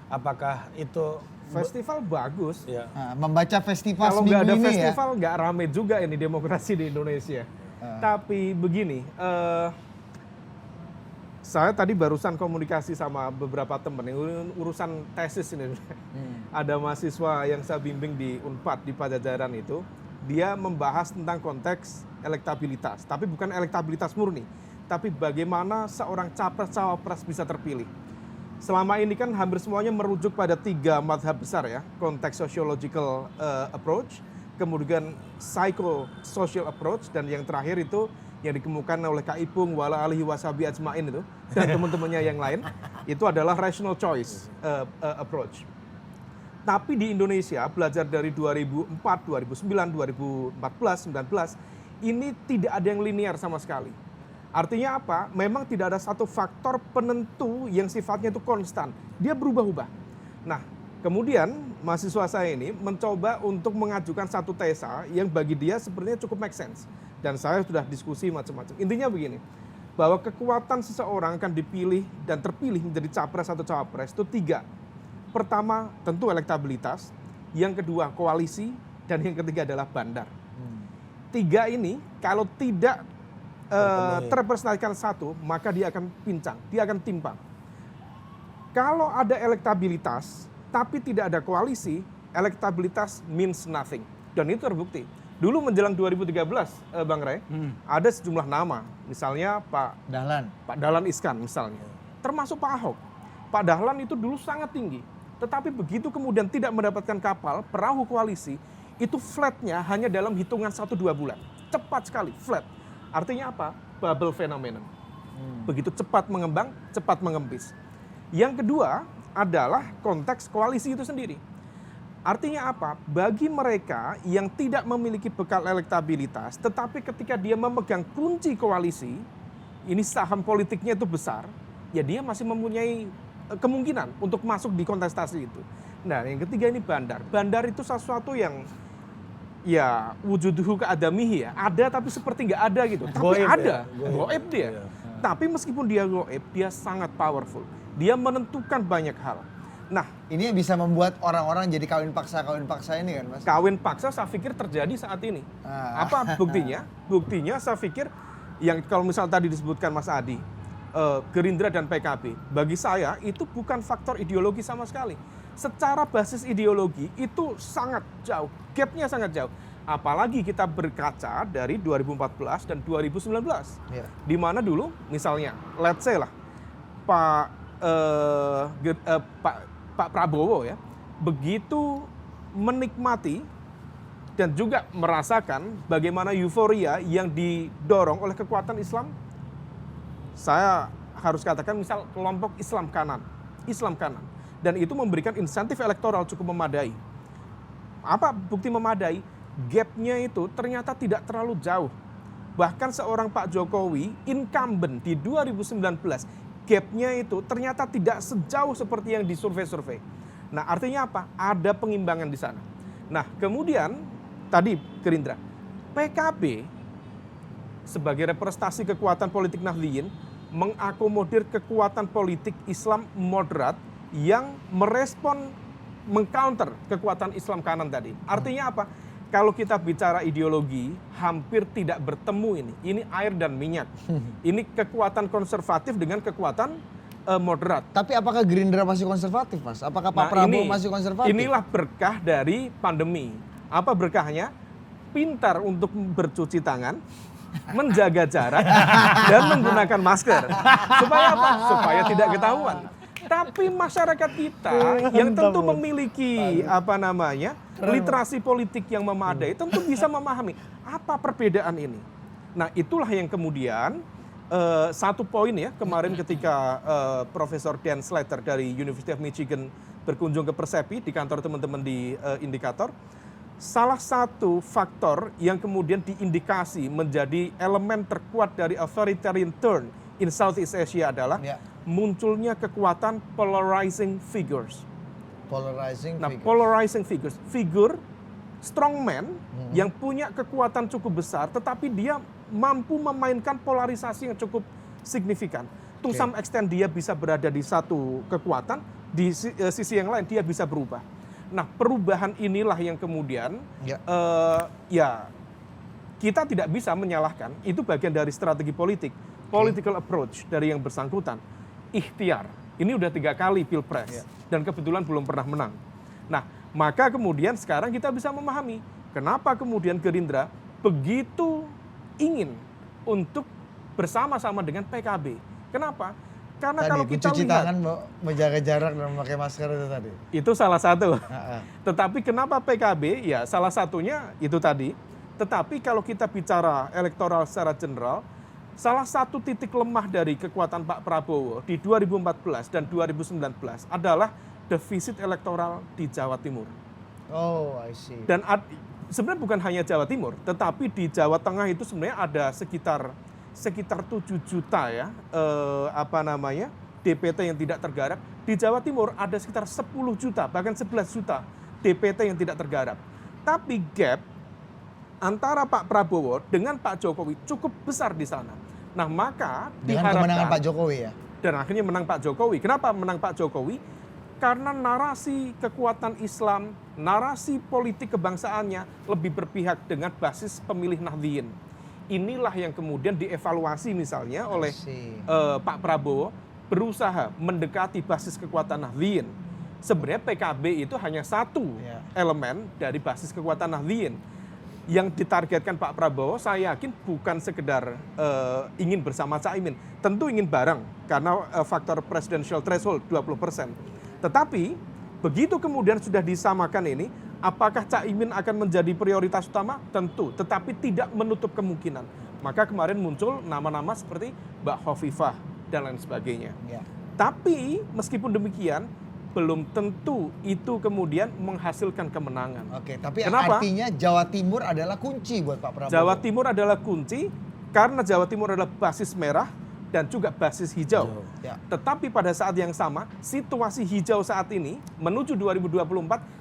apakah itu Festival bagus. ya? Nah, membaca festival Kalau nggak seminggu ada ini festival nggak rame juga ini demokrasi di Indonesia. Tapi begini, saya tadi barusan komunikasi sama beberapa teman yang urusan tesis ini. Ada mahasiswa yang saya bimbing di Unpad di Pajajaran itu, dia membahas tentang konteks elektabilitas, tapi bukan elektabilitas murni, tapi bagaimana seorang capres-cawapres bisa terpilih. Selama ini kan hampir semuanya merujuk pada 3 madhab besar ya, konteks sociological approach, kemudian psychosocial approach, dan yang terakhir itu yang dikemukakan oleh Kak Ipung wala alihi wasabi ajmain itu dan teman-temannya yang lain itu adalah rational choice approach. Tapi di Indonesia belajar dari 2004, 2009, 2014, 2019 ini tidak ada yang linear sama sekali. Artinya apa? Memang tidak ada satu faktor penentu yang sifatnya itu konstan. Dia berubah-ubah. Nah, kemudian mahasiswa saya ini mencoba untuk mengajukan satu tesa yang bagi dia sebenarnya cukup make sense. Dan saya sudah diskusi macam-macam. Intinya begini, bahwa kekuatan seseorang akan dipilih dan terpilih menjadi capres atau cawapres itu 3. Pertama tentu elektabilitas, yang kedua koalisi, dan yang ketiga adalah bandar. 3 ini kalau tidak terrepresentasikan satu, maka dia akan pincang, dia akan timpang. Kalau ada elektabilitas, tapi tidak ada koalisi, elektabilitas means nothing. Dan itu terbukti. Dulu menjelang 2013, Bang Ray, ada sejumlah nama, misalnya Pak Dahlan Iskan misalnya, termasuk Pak Ahok. Pak Dahlan itu dulu sangat tinggi, tetapi begitu kemudian tidak mendapatkan kapal, perahu koalisi, itu flatnya hanya dalam hitungan 1-2 bulan. Cepat sekali, flat. Artinya apa? Bubble phenomenon. Begitu cepat mengembang, cepat mengempis. Yang kedua adalah konteks koalisi itu sendiri. Artinya apa? Bagi mereka yang tidak memiliki bekal elektabilitas, tetapi ketika dia memegang kunci koalisi, ini saham politiknya itu besar, ya dia masih mempunyai kemungkinan untuk masuk di kontestasi itu. Nah, yang ketiga ini bandar. Bandar itu sesuatu yang ya wujuduhu keadamihi ya, ada tapi seperti nggak ada gitu. Tapi Goib ada, ya, goib dia. Iya. Tapi meskipun dia goib, dia sangat powerful. Dia menentukan banyak hal. Nah, Ini yang bisa membuat orang-orang jadi kawin paksa ini kan, Mas? kawin paksa saya pikir terjadi saat ini. Ah. Apa buktinya? Buktinya saya pikir yang kalau misal tadi disebutkan Mas Adi, Gerindra dan PKB, bagi saya itu bukan faktor ideologi sama sekali. Secara basis ideologi itu sangat jauh, gapnya sangat jauh. Apalagi kita berkaca dari 2014 dan 2019. Iya. Di mana dulu misalnya, let's say lah, Pak Prabowo ya, begitu menikmati dan juga merasakan bagaimana euforia yang didorong oleh kekuatan Islam. Saya harus katakan misal kelompok Islam kanan. Dan itu memberikan insentif elektoral cukup memadai. Apa bukti memadai? Gapnya itu ternyata tidak terlalu jauh. Bahkan seorang Pak Jokowi incumbent di 2019, gapnya itu ternyata tidak sejauh seperti yang disurvei-survei. Nah, artinya apa? Ada pengimbangan di sana. Nah, kemudian tadi Gerindra, PKB sebagai representasi kekuatan politik Nahdliyin mengakomodir kekuatan politik Islam moderat yang merespon, mengcounter kekuatan Islam kanan tadi. Artinya apa? Kalau kita bicara ideologi, hampir tidak bertemu ini. Ini air dan minyak. Ini kekuatan konservatif dengan kekuatan moderat. Tapi apakah Gerindra masih konservatif, Mas? Apakah Pak Prabowo masih konservatif? Inilah berkah dari pandemi. Apa berkahnya? Pintar untuk bercuci tangan, menjaga jarak, dan menggunakan masker. Supaya apa? Supaya tidak ketahuan. Tapi masyarakat kita yang tentu memiliki literasi politik yang memadai tentu bisa memahami apa perbedaan ini. Nah, itulah yang kemudian satu poin ya, kemarin ketika Profesor Dan Slater dari University of Michigan berkunjung ke Persepi di kantor teman-teman di Indikator, salah satu faktor yang kemudian diindikasi menjadi elemen terkuat dari authoritarian turn in Southeast Asia adalah munculnya kekuatan polarizing figures. Polarizing figures. Figur strongman yang punya kekuatan cukup besar, tetapi dia mampu memainkan polarisasi yang cukup signifikan. To some extent dia bisa berada di satu kekuatan, di sisi yang lain dia bisa berubah. Nah, perubahan inilah yang kemudian kita tidak bisa menyalahkan, itu bagian dari strategi politik, political approach dari yang bersangkutan. Ikhtiar, ini udah 3 kali pilpres dan kebetulan belum pernah menang. Nah, maka kemudian sekarang kita bisa memahami kenapa kemudian Gerindra begitu ingin untuk bersama-sama dengan PKB. Kenapa? Karena Tadi kalau kita mencuci lihat, tangan, menjaga jarak dan memakai masker itu tadi. itu salah satu. Heeh. Tetapi kenapa PKB? Ya salah satunya itu tadi. Tetapi kalau kita bicara elektoral secara general, salah satu titik lemah dari kekuatan Pak Prabowo di 2014 dan 2019 adalah defisit elektoral di Jawa Timur. Oh, I see. Dan sebenarnya bukan hanya Jawa Timur, tetapi di Jawa Tengah itu sebenarnya ada sekitar 7 juta ya, DPT yang tidak tergarap. Di Jawa Timur ada sekitar 10 juta, bahkan 11 juta DPT yang tidak tergarap. Tapi gap antara Pak Prabowo dengan Pak Jokowi cukup besar di sana. Nah, maka Dengan kemenangan Pak Jokowi ya. dan akhirnya menang Pak Jokowi. Kenapa menang Pak Jokowi? Karena narasi kekuatan Islam, narasi politik kebangsaannya lebih berpihak dengan basis pemilih Nahdliyin. Inilah yang kemudian dievaluasi misalnya oleh Pak Prabowo berusaha mendekati basis kekuatan Nahdliyin. Sebenarnya PKB itu hanya satu elemen dari basis kekuatan Nahdliyin. Yang ditargetkan Pak Prabowo saya yakin bukan sekedar ingin bersama Caimin. Tentu ingin bareng karena faktor presidential threshold 20%. Tetapi begitu kemudian sudah disamakan ini, apakah Caimin akan menjadi prioritas utama? Tentu, tetapi tidak menutup kemungkinan. Maka kemarin muncul nama-nama seperti Mbak Hovifah dan lain sebagainya. Ya. Tapi meskipun demikian, belum tentu itu kemudian menghasilkan kemenangan. Oke, tapi Kenapa? artinya Jawa Timur adalah kunci buat Pak Prabowo. Jawa Timur adalah kunci karena Jawa Timur adalah basis merah dan juga basis hijau. Ya. Tetapi pada saat yang sama, situasi hijau saat ini menuju 2024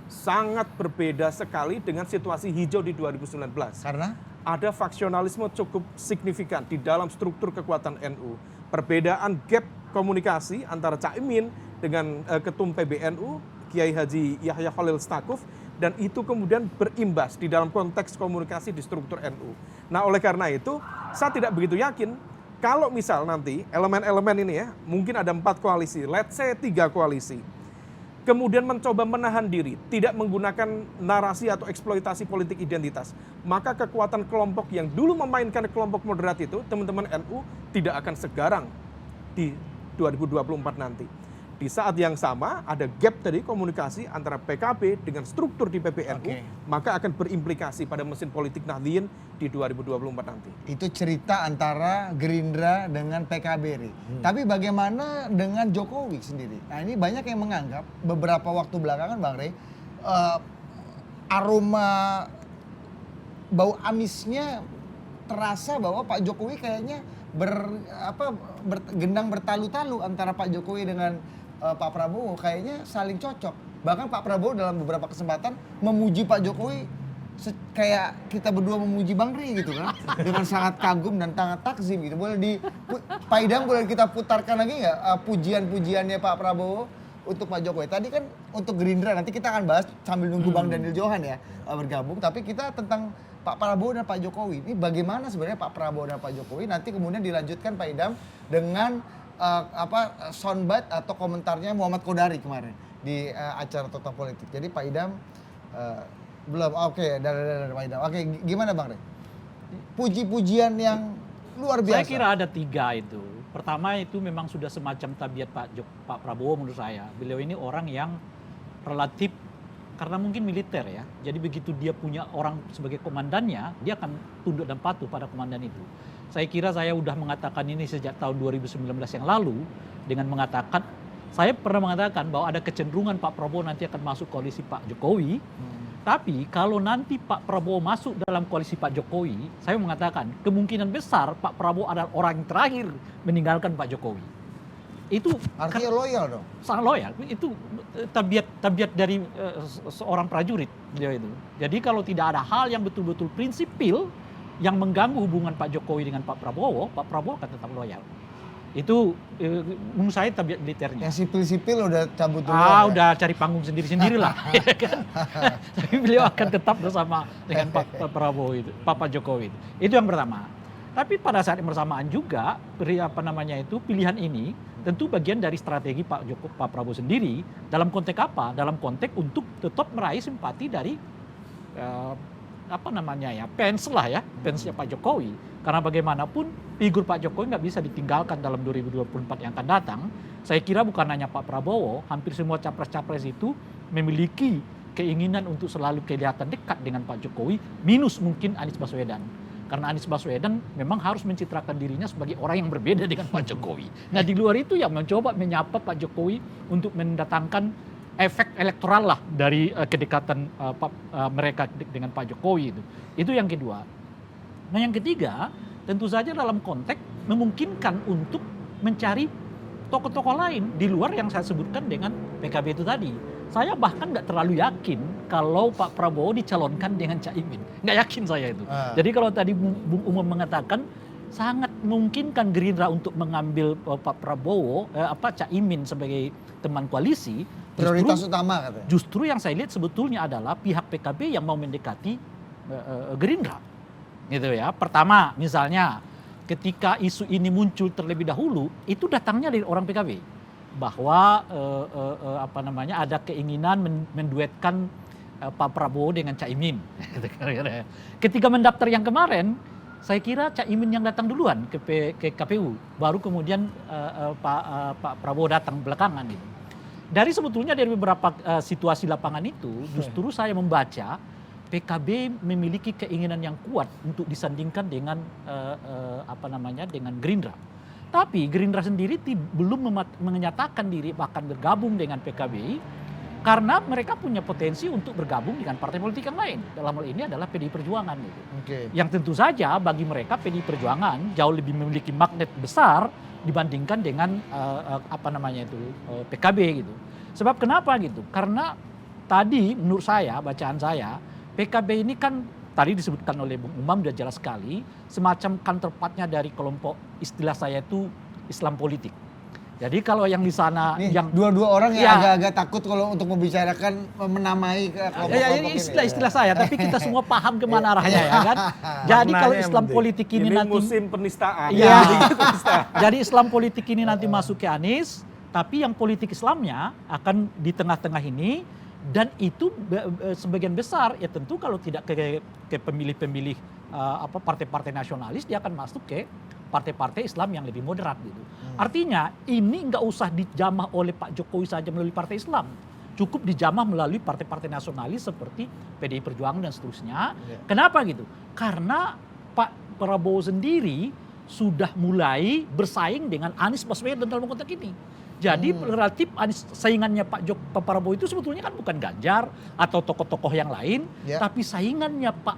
sangat berbeda sekali dengan situasi hijau di 2019. Karena Ada faksionalisme cukup signifikan di dalam struktur kekuatan NU. Perbedaan gap komunikasi antara Caimin dengan Ketum PBNU, Kiai Haji Yahya Khalil Stakuf, dan itu kemudian berimbas di dalam konteks komunikasi di struktur NU. Nah, oleh karena itu, saya tidak begitu yakin kalau misal nanti elemen-elemen ini ya, mungkin ada 4 koalisi, let's say 3 koalisi, kemudian mencoba menahan diri, tidak menggunakan narasi atau eksploitasi politik identitas, maka kekuatan kelompok yang dulu memainkan kelompok moderat itu, teman-teman NU tidak akan segarang di 2024 nanti. Di saat yang sama ada gap dari komunikasi antara PKB dengan struktur di PBNU, maka akan berimplikasi pada mesin politik Nahdliyin di 2024 nanti. itu cerita antara Gerindra dengan PKB, Ri. Tapi bagaimana dengan Jokowi sendiri? Nah, ini banyak yang menganggap beberapa waktu belakangan, Bang Rey, aroma bau amisnya terasa bahwa Pak Jokowi kayaknya gendang bertalu-talu antara Pak Jokowi dengan Pak Prabowo, kayaknya saling cocok. Bahkan Pak Prabowo dalam beberapa kesempatan memuji Pak Jokowi kayak kita berdua memuji Bang Rey gitu kan, dengan sangat kagum dan sangat takzim gitu. Boleh Pak Idam boleh kita putarkan lagi nggak pujian-pujiannya Pak Prabowo untuk Pak Jokowi? Tadi kan untuk Gerindra, nanti kita akan bahas sambil nunggu Bang Daniel Johan ya bergabung. Tapi kita tentang Pak Prabowo dan Pak Jokowi, ini bagaimana sebenarnya Pak Prabowo dan Pak Jokowi? Nanti kemudian dilanjutkan Pak Idam dengan soundbite atau komentarnya Muhammad Kodari kemarin di acara Total Politik. Jadi Pak Idam belum, oke, dari Pak Idam. Oke, gimana Bang Rey? Puji-pujian yang luar biasa. Saya kira ada 3 itu. Pertama itu memang sudah semacam tabiat Pak Prabowo menurut saya. Beliau ini orang yang relatif, karena mungkin militer ya. Jadi begitu dia punya orang sebagai komandannya, dia akan tunduk dan patuh pada komandan itu. Saya kira saya sudah mengatakan ini sejak tahun 2019 yang lalu dengan mengatakan, saya pernah mengatakan bahwa ada kecenderungan Pak Prabowo nanti akan masuk koalisi Pak Jokowi. Tapi kalau nanti Pak Prabowo masuk dalam koalisi Pak Jokowi, saya mengatakan kemungkinan besar Pak Prabowo adalah orang yang terakhir meninggalkan Pak Jokowi. Itu artinya loyal dong. Sangat loyal. Itu tabiat dari seorang prajurit beliau itu. Jadi kalau tidak ada hal yang betul-betul prinsipil yang mengganggu hubungan Pak Jokowi dengan Pak Prabowo akan tetap loyal. Itu menurut saya tabiat militernya. Yang sipil-sipil udah cabut duluan. Udah cari panggung sendiri-sendiri lah. Tapi beliau akan tetap bersama dengan Pak Prabowo itu, Pak Jokowi itu. Itu yang pertama. Tapi pada saat yang bersamaan juga pilihan ini tentu bagian dari strategi Pak Prabowo sendiri dalam konteks apa? Dalam konteks untuk tetap meraih simpati dari fans lah ya, fansnya Pak Jokowi. Karena bagaimanapun figur Pak Jokowi nggak bisa ditinggalkan dalam 2024 yang akan datang. Saya kira bukan hanya Pak Prabowo, hampir semua capres-capres itu memiliki keinginan untuk selalu kelihatan dekat dengan Pak Jokowi, minus mungkin Anies Baswedan. Karena Anies Baswedan memang harus mencitrakan dirinya sebagai orang yang berbeda dengan Pak Jokowi. Nah di luar itu ya mencoba menyapa Pak Jokowi untuk mendatangkan efek elektoral lah dari kedekatan mereka dengan Pak Jokowi itu. Itu yang kedua. Nah yang ketiga, tentu saja dalam konteks memungkinkan untuk mencari tokoh-tokoh lain di luar yang saya sebutkan dengan PKB itu tadi. Saya bahkan nggak terlalu yakin kalau Pak Prabowo dicalonkan dengan Caimin. Nggak yakin saya itu. Jadi kalau tadi Bung Umam mengatakan sangat memungkinkan Gerindra untuk mengambil Pak Prabowo, Caimin sebagai teman koalisi. Prioritas utama katanya. Justru yang saya lihat sebetulnya adalah pihak PKB yang mau mendekati Gerindra. Gitu ya. Pertama misalnya ketika isu ini muncul terlebih dahulu, itu datangnya dari orang PKB bahwa ada keinginan menduetkan Pak Prabowo dengan Caimin. Ketika mendaftar yang kemarin, saya kira Caimin yang datang duluan ke KPU, baru kemudian Pak Prabowo datang belakangan gitu. Sebetulnya dari beberapa situasi lapangan itu, justru saya membaca PKB memiliki keinginan yang kuat untuk disandingkan dengan dengan Gerindra. Tapi Gerindra sendiri belum menyatakan diri bahkan bergabung dengan PKB karena mereka punya potensi untuk bergabung dengan partai politik yang lain. Dalam hal ini adalah PDI Perjuangan gitu. Yang tentu saja bagi mereka PDI Perjuangan jauh lebih memiliki magnet besar dibandingkan dengan PKB gitu. Sebab kenapa gitu? Karena tadi menurut saya, bacaan saya, PKB ini kan tadi disebutkan oleh Bung Umam sudah jelas sekali, semacam counterpartnya dari kelompok istilah saya itu Islam politik. Jadi kalau yang di sana yang dua-dua orang yang agak-agak takut kalau untuk membicarakan menamai kelompok-kelompok ini. Istilah saya, tapi kita semua paham kemana arahnya ya kan. Jadi kalau Islam politik ini nanti musim penistaan. Iya. Jadi Islam politik ini nanti masuk ke Anies, tapi yang politik Islamnya akan di tengah-tengah ini. Dan itu sebagian besar ya tentu kalau tidak ke pemilih-pemilih partai-partai nasionalis, dia akan masuk ke partai-partai Islam yang lebih moderat gitu. Artinya ini nggak usah dijamah oleh Pak Jokowi saja melalui partai Islam, cukup dijamah melalui partai-partai nasionalis seperti PDI Perjuangan dan seterusnya. Kenapa gitu? Karena Pak Prabowo sendiri sudah mulai bersaing dengan Anies Baswedan dalam konteks ini. Jadi relatif saingannya Pak Prabowo itu sebetulnya kan bukan Ganjar atau tokoh-tokoh yang lain, tapi saingannya Pak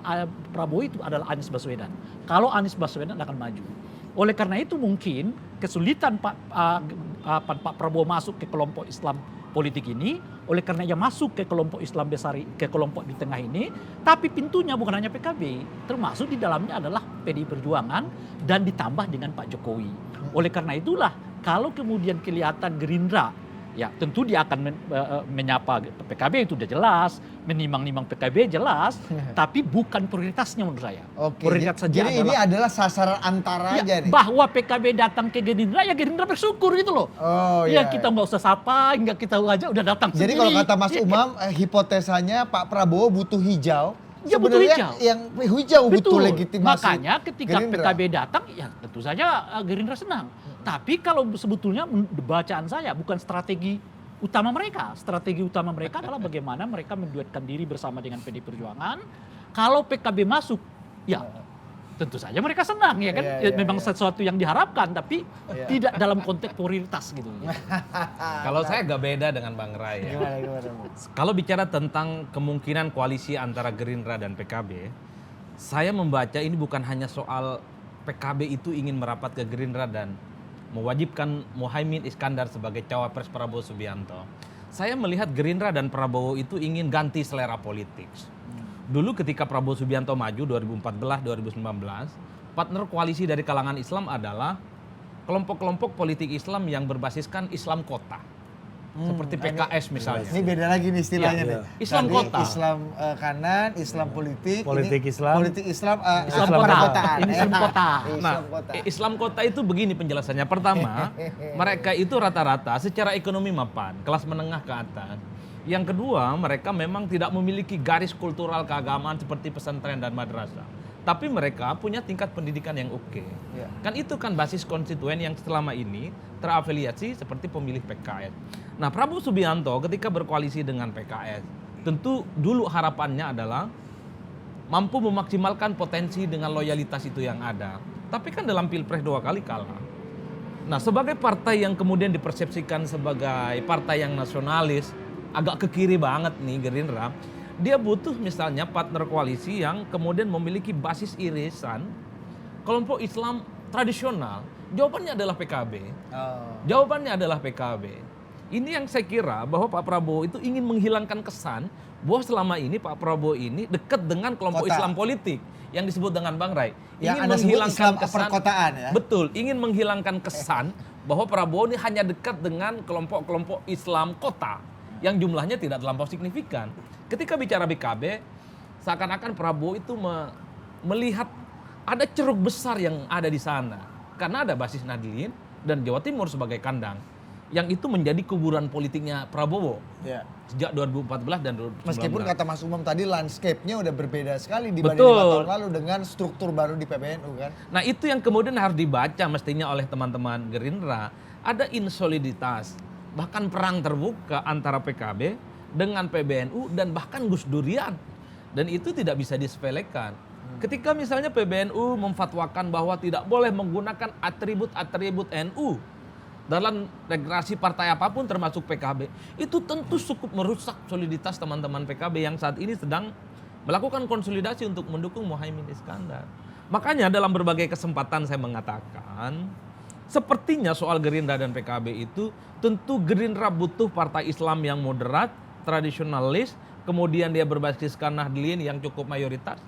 Prabowo itu adalah Anies Baswedan. Kalau Anies Baswedan akan maju. Oleh karena itu mungkin kesulitan Pak Prabowo masuk ke kelompok Islam politik ini, oleh karena ia masuk ke kelompok Islam besar, ke kelompok di tengah ini, tapi pintunya bukan hanya PKB, termasuk di dalamnya adalah PDI Perjuangan dan ditambah dengan Pak Jokowi. Oleh karena itulah kalau kemudian kelihatan Gerindra, ya tentu dia akan menyapa PKB itu udah jelas, menimang-nimang PKB jelas, tapi bukan prioritasnya menurut saya. Prioritas saja jadi ini adalah sasaran antara aja nih. Bahwa PKB datang ke Gerindra, ya Gerindra bersyukur gitu loh. Kita nggak usah sapa, nggak kita aja udah datang jadi sendiri. Jadi kalau kata Mas Umam, hipotesanya Pak Prabowo butuh hijau. Ya butuh hijau. Yang hijau butuh legitimasi. Makanya ketika Gerindra. PKB datang, ya tentu saja Gerindra senang. Tapi kalau sebetulnya bacaan saya bukan strategi utama mereka. Strategi utama mereka adalah bagaimana mereka menduetkan diri bersama dengan PDI Perjuangan. Kalau PKB masuk, ya tentu saja mereka senang ya kan. Memang sesuatu yang diharapkan, tapi tidak dalam konteks prioritas gitu. Kalau saya agak beda dengan Bang Ray ya. Kalau bicara tentang kemungkinan koalisi antara Gerindra dan PKB, saya membaca ini bukan hanya soal PKB itu ingin merapat ke Gerindra dan mewajibkan Muhaimin Iskandar sebagai cawapres Prabowo Subianto. Saya melihat Gerindra dan Prabowo itu ingin ganti selera politik. Dulu ketika Prabowo Subianto maju 2014-2019, partner koalisi dari kalangan Islam adalah kelompok-kelompok politik Islam yang berbasiskan Islam kota. Seperti PKS misalnya. Ini beda lagi nih istilahnya nih. Islam Tadi kota. Islam kanan, Islam politik. Politik Islam. Politik Islam. Islam kota. perkotaan. Ini Islam kota. Nah, Islam kota itu begini penjelasannya. Pertama, mereka itu rata-rata secara ekonomi mapan, kelas menengah ke atas. Yang kedua, mereka memang tidak memiliki garis kultural keagamaan seperti pesantren dan madrasah. Tapi mereka punya tingkat pendidikan yang oke. Ya. Kan itu kan basis konstituen yang selama ini terafiliasi seperti pemilih PKS. Nah, Prabowo Subianto ketika berkoalisi dengan PKS, tentu dulu harapannya adalah mampu memaksimalkan potensi dengan loyalitas itu yang ada. Tapi kan dalam Pilpres 2 kali kalah. Nah, sebagai partai yang kemudian dipersepsikan sebagai partai yang nasionalis, agak ke kiri banget nih Gerindra, dia butuh misalnya partner koalisi yang kemudian memiliki basis irisan kelompok Islam tradisional. Jawabannya adalah PKB. Jawabannya adalah PKB. Ini yang saya kira bahwa Pak Prabowo itu ingin menghilangkan kesan bahwa selama ini Pak Prabowo ini dekat dengan kelompok Islam politik yang disebut dengan Bang Rai. Yang Anda sebut Islam perkotaan ya? Betul, ingin menghilangkan kesan bahwa Prabowo ini hanya dekat dengan kelompok-kelompok Islam kota yang jumlahnya tidak terlampau signifikan. Ketika bicara BKB, seakan-akan Prabowo itu melihat ada ceruk besar yang ada di sana. Karena ada basis Nahdlin dan Jawa Timur sebagai kandang. Yang itu menjadi kuburan politiknya Prabowo. Ya. Sejak 2014 dan 2019. Meskipun kata Mas Umam tadi landscape-nya udah berbeda sekali dibanding 5 tahun lalu dengan struktur baru di PBNU kan. Nah itu yang kemudian harus dibaca mestinya oleh teman-teman Gerindra. Ada insoliditas, bahkan perang terbuka antara PKB dengan PBNU dan bahkan Gus Durian. Dan itu tidak bisa disepelekan. Ketika misalnya PBNU memfatwakan bahwa tidak boleh menggunakan atribut-atribut NU dalam regresi partai apapun termasuk PKB, itu tentu cukup merusak soliditas teman-teman PKB yang saat ini sedang melakukan konsolidasi untuk mendukung Muhaimin Iskandar. Makanya dalam berbagai kesempatan saya mengatakan, sepertinya soal Gerindra dan PKB itu tentu Gerindra butuh partai Islam yang moderat, tradisionalis, kemudian dia berbasiskan Nahdlin yang cukup mayoritas.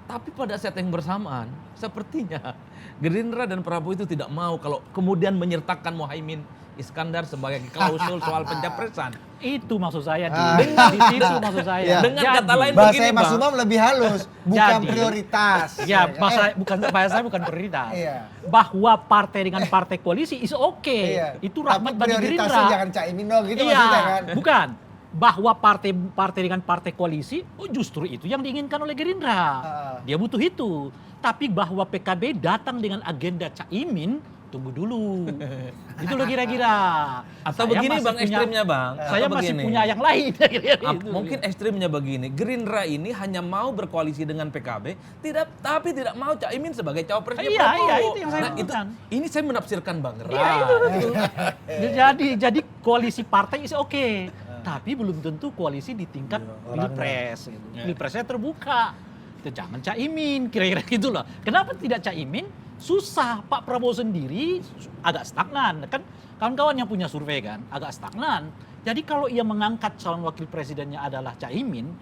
Tapi pada saat yang bersamaan, sepertinya Gerindra dan Prabowo itu tidak mau kalau kemudian menyertakan Muhaimin Iskandar sebagai klausul soal pencapresan. Itu maksud saya. Dengan Di situ maksud saya. Dengan kata lain Bahasa begini, Mas Bang. Umam lebih halus, bukan Jadi, prioritas. Ya, bahasa saya bukan prioritas. Iya. Bahwa partai dengan partai koalisi is oke. Iya. Itu rahmat Tapi bagi prioritasnya Gerindra. jangan Caimin dong gitu Iya, maksudnya kan. bukan. Bahwa partai dengan partai koalisi, justru itu yang diinginkan oleh Gerindra. Dia butuh itu. Tapi bahwa PKB datang dengan agenda Caimin, tunggu dulu. Itu loh kira-kira. Atau Saya begini masih Bang punya- ekstrimnya Bang. Saya Atau masih begini. punya yang lain. Mungkin ekstrimnya begini, Gerindra ini hanya mau berkoalisi dengan PKB, tapi tidak mau Caimin sebagai cawapresnya Iya, Prabowo. iya, itu yang saya Nah, maksudkan. ini saya menafsirkan Bang Rai. Iya, itu betul. Jadi koalisi partai is oke. Tapi belum tentu koalisi di tingkat pilpres. Gitu. Pilpresnya terbuka. Itu jangan Caimin, kira-kira gitu loh. Kenapa tidak Caimin? Susah. Pak Prabowo sendiri agak stagnan. Kan kawan-kawan yang punya survei kan, agak stagnan. Jadi kalau ia mengangkat calon wakil presidennya adalah Caimin,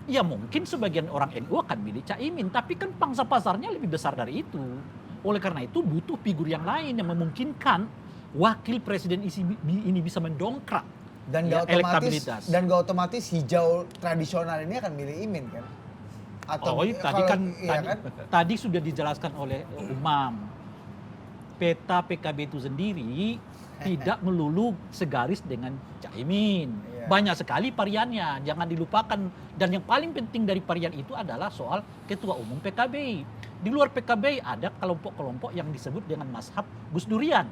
ya mungkin sebagian orang NU akan milih Caimin. Tapi kan pangsa pasarnya lebih besar dari itu. Oleh karena itu butuh figur yang lain yang memungkinkan wakil presiden ini bisa mendongkrak Dan ya, gak otomatis hijau tradisional ini akan milih Imin kan? Tadi sudah dijelaskan oleh Umam. Peta PKB itu sendiri tidak melulu segaris dengan Caimin. Iya. Banyak sekali variannya, jangan dilupakan. Dan yang paling penting dari varian itu adalah soal ketua umum PKB. Di luar PKB ada kelompok-kelompok yang disebut dengan mazhab Gus Durian.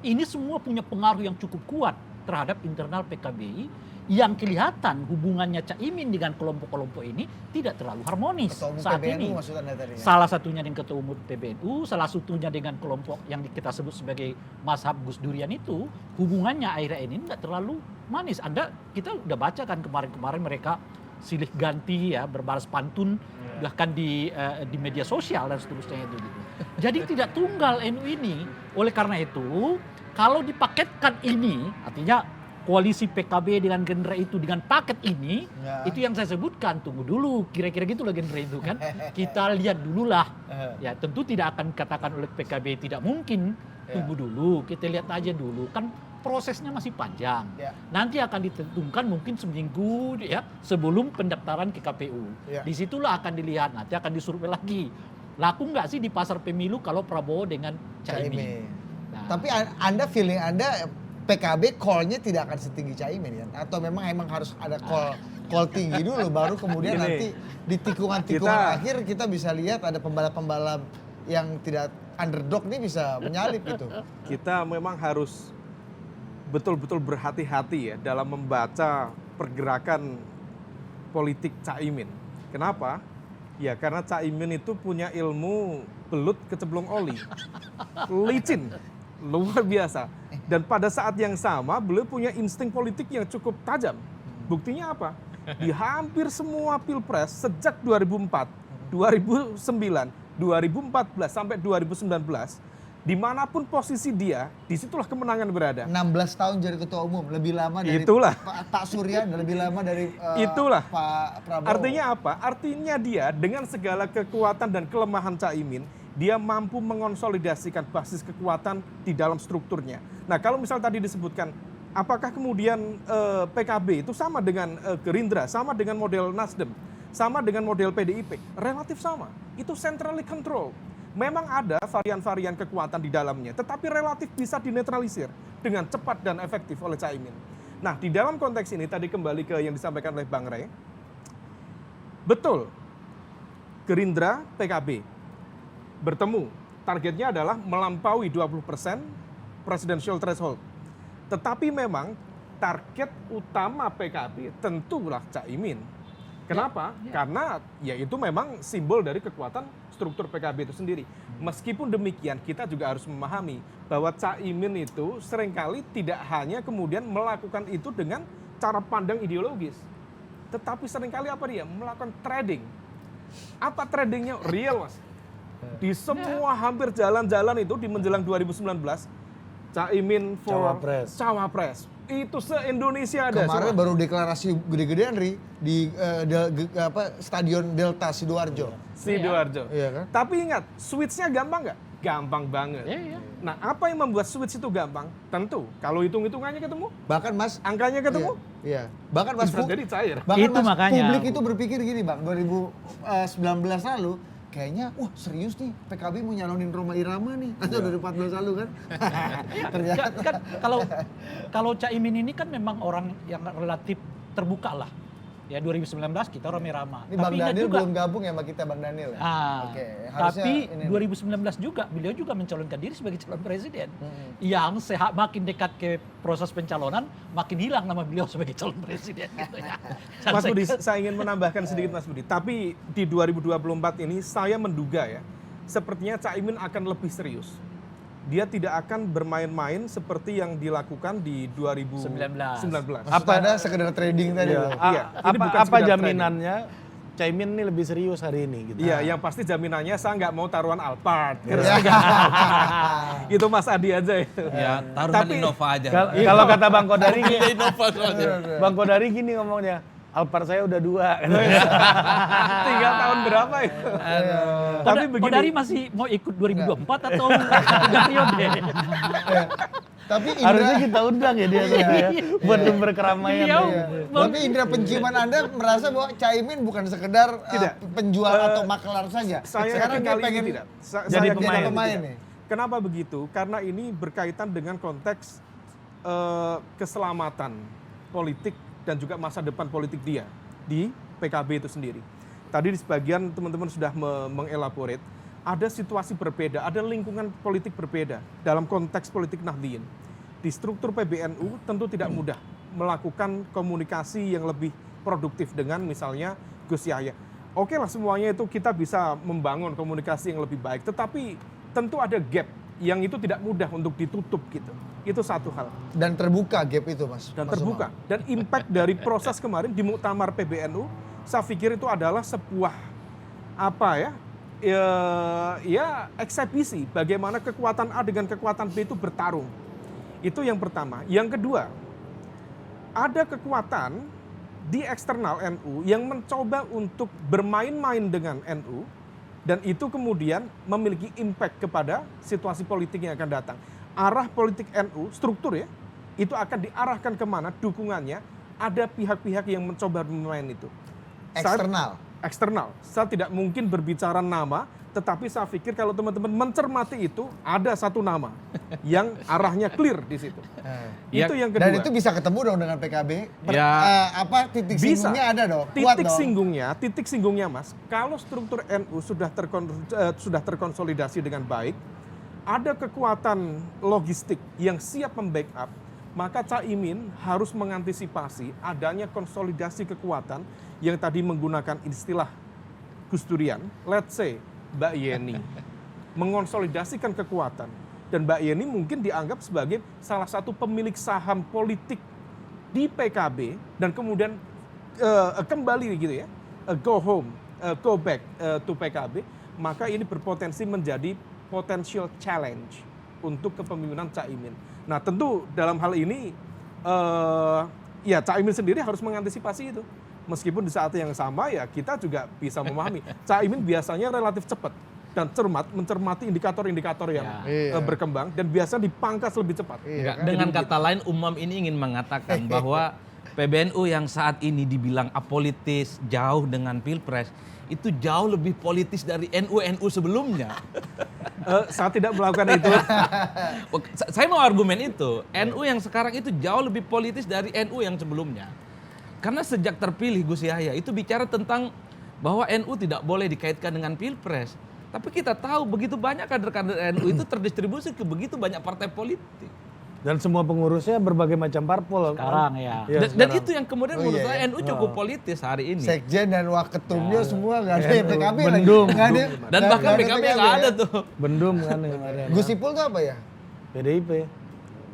Ini semua punya pengaruh yang cukup kuat terhadap internal PKB yang kelihatan hubungannya Caimin dengan kelompok-kelompok ini tidak terlalu harmonis Ketua umum saat PBNU ini. maksud Anda tadi ya? Salah satunya dengan ketua umum PBNU, salah satunya dengan kelompok yang kita sebut sebagai mazhab Gus Durian itu, hubungannya akhirnya ini tidak terlalu manis. Kita udah baca kan kemarin-kemarin mereka silih ganti ya, berbalas pantun bahkan di media sosial dan seterusnya itu gitu. Jadi tidak tunggal NU ini. Oleh karena itu, kalau dipaketkan ini, artinya koalisi PKB dengan Gerindra itu dengan paket ini, Ya. itu yang saya sebutkan, tunggu dulu, kira-kira gitu lah Gerindra itu kan. Kita lihat dulu lah. Ya tentu tidak akan katakan oleh PKB tidak mungkin, tunggu dulu, kita lihat aja dulu. Kan prosesnya masih panjang. Ya. Nanti akan ditentukan mungkin seminggu ya sebelum pendaftaran ke KPU. Ya. Disitulah akan dilihat, nanti akan disurvei lagi. Laku nggak sih di pasar pemilu kalau Prabowo dengan Caimin? Tapi Anda feeling Anda PKB call-nya tidak akan setinggi Caimin kan? Atau memang harus ada call tinggi dulu baru kemudian Gini, nanti di tikungan-tikungan akhir kita bisa lihat ada pembalap-pembalap yang tidak underdog nih bisa menyalip gitu. Kita memang harus betul-betul berhati-hati ya dalam membaca pergerakan politik Caimin. Kenapa? Ya karena Caimin itu punya ilmu belut kecemplung oli. Licin, luar biasa. Dan pada saat yang sama beliau punya insting politik yang cukup tajam. Buktinya apa? Di hampir semua pilpres sejak 2004, 2009, 2014 sampai 2019, dimanapun posisi dia, disitulah kemenangan berada. 16 tahun jadi ketua umum, lebih lama dari Itulah. Pak Surya dan lebih lama dari Itulah. Pak Prabowo. Artinya apa? Artinya dia dengan segala kekuatan dan kelemahan Caimin, dia mampu mengonsolidasikan basis kekuatan di dalam strukturnya. Nah kalau misal tadi disebutkan, apakah kemudian PKB itu sama dengan Gerindra, sama dengan model Nasdem, sama dengan model PDIP? Relatif sama. Itu centrally control. Memang ada varian-varian kekuatan di dalamnya, tetapi relatif bisa dinetralisir dengan cepat dan efektif oleh Caimin. Nah, di dalam konteks ini tadi kembali ke yang disampaikan oleh Bang Rey, betul, Gerindra, PKB bertemu, targetnya adalah melampaui 20% presidential threshold. Tetapi memang target utama PKB tentulah Caimin. Kenapa? Karena ya itu memang simbol dari kekuatan struktur PKB itu sendiri. Meskipun demikian kita juga harus memahami bahwa Caimin itu seringkali tidak hanya kemudian melakukan itu dengan cara pandang ideologis. Tetapi seringkali apa dia? Melakukan trading. Apa tradingnya? Real, Mas. Di semua hampir jalan-jalan itu di menjelang 2019, Caimin for Cawapres. Itu se-Indonesia ada. Kemarin semua. baru deklarasi gede-gedean Ri di Stadion Delta Sidoarjo. Sidoarjo. Iya kan? Tapi ingat, switch-nya gampang nggak? Gampang banget. Iya. Nah, apa yang membuat switch itu gampang? Tentu, kalau hitung-hitungannya ketemu, Bahkan Mas, angkanya ketemu, iya. Bahkan Mas, bisa jadi cair. Itu Mas, makanya. publik itu berpikir gini Bang, 2019 lalu kayaknya, wah serius nih PKB mau nyalonin Rhoma Irama nih, atau 2014 lalu kan? Ternyata. Kan kalau Caimin ini kan memang orang yang relatif terbuka lah. Ya 2019 kita rame-rama. Ini Bang Daniel belum gabung ya sama kita Bang Daniel ya? Oke, harusnya tapi ini 2019 juga beliau juga mencalonkan diri sebagai calon presiden. Yang makin dekat ke proses pencalonan, makin hilang nama beliau sebagai calon presiden. Gitu ya. Mas Budi, saya ingin menambahkan sedikit Mas Budi. Tapi di 2024 ini saya menduga ya, sepertinya Caimin akan lebih serius. Dia tidak akan bermain-main seperti yang dilakukan di 2019. Apa ada sekedar trading tadi? Iya. Loh. Iya, ini bukan Apa sekedar jaminannya Caimin ini lebih serius hari ini gitu? Iya, yang pasti jaminannya saya nggak mau taruhan Alphard. Itu Mas Adi aja itu. Ya, taruhan Innova aja. Kalau kata Bang Kodari gini, Innova soalnya. Bang Kodari gini ngomongnya, Alphard saya udah 2. Tinggal tahun berapa itu? Tapi begini. Kodari masih mau ikut 2024 atau tiga periode? Tapi Harusnya kita undang ya dia ya, buat berkeramaian. Beliau Tapi indera penciuman Anda merasa bahwa Caimin bukan sekedar Tidak. penjual atau makelar saja. Saya Sekarang yakin dia kali pengen ini tidak. Jadi Saya yakin pemain. kali ini Pemain tidak. nih. Kenapa begitu? Karena ini berkaitan dengan konteks keselamatan politik dan juga masa depan politik dia di PKB itu sendiri. Tadi di sebagian teman-teman sudah mengelaborate, ada situasi berbeda, ada lingkungan politik berbeda dalam konteks politik Nahdliyin. Di struktur PBNU tentu tidak mudah melakukan komunikasi yang lebih produktif dengan misalnya Gus Yahya. Oke lah semuanya itu kita bisa membangun komunikasi yang lebih baik, tetapi tentu ada gap yang itu tidak mudah untuk ditutup gitu. Itu satu hal. Dan terbuka gap itu Mas. Dan Mas terbuka. Umam. Dan impact dari proses kemarin di Muktamar PBNU, saya pikir itu adalah sebuah eksebisi bagaimana kekuatan A dengan kekuatan B itu bertarung. Itu yang pertama. Yang kedua, ada kekuatan di eksternal NU yang mencoba untuk bermain-main dengan NU dan itu kemudian memiliki impact kepada situasi politik yang akan datang. Arah politik NU, struktur ya, itu akan diarahkan kemana dukungannya, ada pihak-pihak yang mencoba bermain itu. Eksternal. eksternal. Saya tidak mungkin berbicara nama, tetapi saya pikir kalau teman-teman mencermati itu ada satu nama yang arahnya clear di situ. Ya, Itu yang kedua. Dan itu bisa ketemu dong dengan PKB. Titik Bisa. singgungnya ada dong. Kuat Titik singgungnya Mas, kalau struktur NU sudah terkonsolidasi dengan baik, ada kekuatan logistik yang siap membackup, maka Caimin harus mengantisipasi adanya konsolidasi kekuatan yang tadi menggunakan istilah Gus Durian, let's say Mbak Yeni mengonsolidasikan kekuatan, dan Mbak Yeni mungkin dianggap sebagai salah satu pemilik saham politik di PKB, dan kemudian kembali gitu ya, go back to PKB, maka ini berpotensi menjadi potential challenge untuk kepemimpinan Caimin. Nah tentu dalam hal ini ya Caimin sendiri harus mengantisipasi itu. Meskipun di saat yang sama ya kita juga bisa memahami Caimin biasanya relatif cepat dan cermat mencermati indikator-indikator yang berkembang dan biasa dipangkas lebih cepat. Dengan kata lain, Umam ini ingin mengatakan bahwa PBNU yang saat ini dibilang apolitis, jauh dengan Pilpres, itu jauh lebih politis dari NU sebelumnya. Saya tidak melakukan itu. Saya mau argumen itu, NU yang sekarang itu jauh lebih politis dari NU yang sebelumnya. Karena sejak terpilih Gus Yahya itu bicara tentang bahwa NU tidak boleh dikaitkan dengan Pilpres. Tapi kita tahu begitu banyak kader-kader NU itu terdistribusi ke begitu banyak partai politik. Dan semua pengurusnya berbagai macam parpol. Sekarang ya. Dan itu yang kemudian menurut saya NU cukup politis hari ini. Sekjen dan waketumnya semua nggak ada PKB lagi. Bendung. Dan bahkan PKB nggak ada tuh. Bendum kan kemarin. Gus Ipul tuh apa ya? PDIP.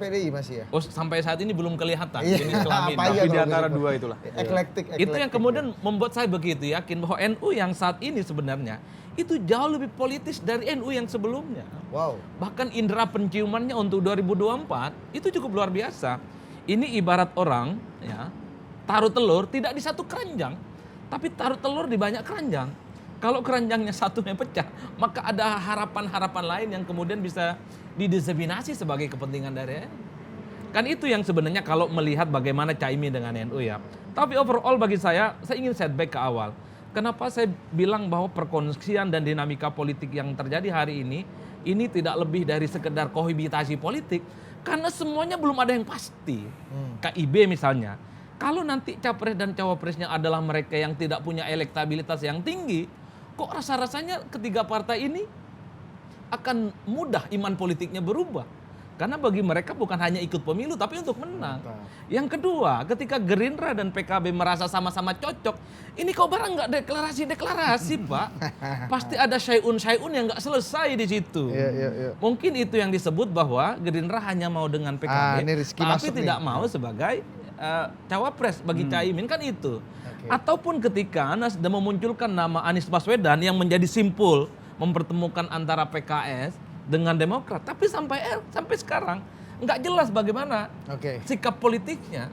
PDI masih ya? Oh, sampai saat ini belum kelihatan Iya, jenis kelamin. apa iya Tapi di kalau antara Gus Ipul? dua itulah. Eklektik. Itu yang kemudian membuat saya begitu yakin bahwa NU yang saat ini sebenarnya itu jauh lebih politis dari NU yang sebelumnya. Wow. Bahkan indera penciumannya untuk 2024 itu cukup luar biasa. Ini ibarat orang ya taruh telur tidak di satu keranjang, tapi taruh telur di banyak keranjang. Kalau keranjangnya satunya pecah, maka ada harapan-harapan lain yang kemudian bisa didiseminasi sebagai kepentingan dari NU. Kan itu yang sebenarnya kalau melihat bagaimana Caimin dengan NU ya. Tapi overall bagi saya ingin setback ke awal. Kenapa saya bilang bahwa perkongsian dan dinamika politik yang terjadi hari ini tidak lebih dari sekedar kohabitasi politik. Karena semuanya belum ada yang pasti. KIB misalnya, kalau nanti capres dan cawapresnya adalah mereka yang tidak punya elektabilitas yang tinggi, kok rasa-rasanya ketiga partai ini akan mudah iman politiknya berubah. Karena bagi mereka bukan hanya ikut pemilu tapi untuk menang. Yang kedua, ketika Gerindra dan PKB merasa sama-sama cocok, ini kok barang nggak deklarasi Pak. Pasti ada syai'un yang nggak selesai di situ. Mungkin itu yang disebut bahwa Gerindra hanya mau dengan PKB, tapi tidak mau sebagai cawapres bagi Caimin, kan itu. Ataupun ketika Nasdem memunculkan nama Anies Baswedan yang menjadi simpul mempertemukan antara PKS dengan Demokrat, tapi sampai sekarang nggak jelas bagaimana sikap politiknya.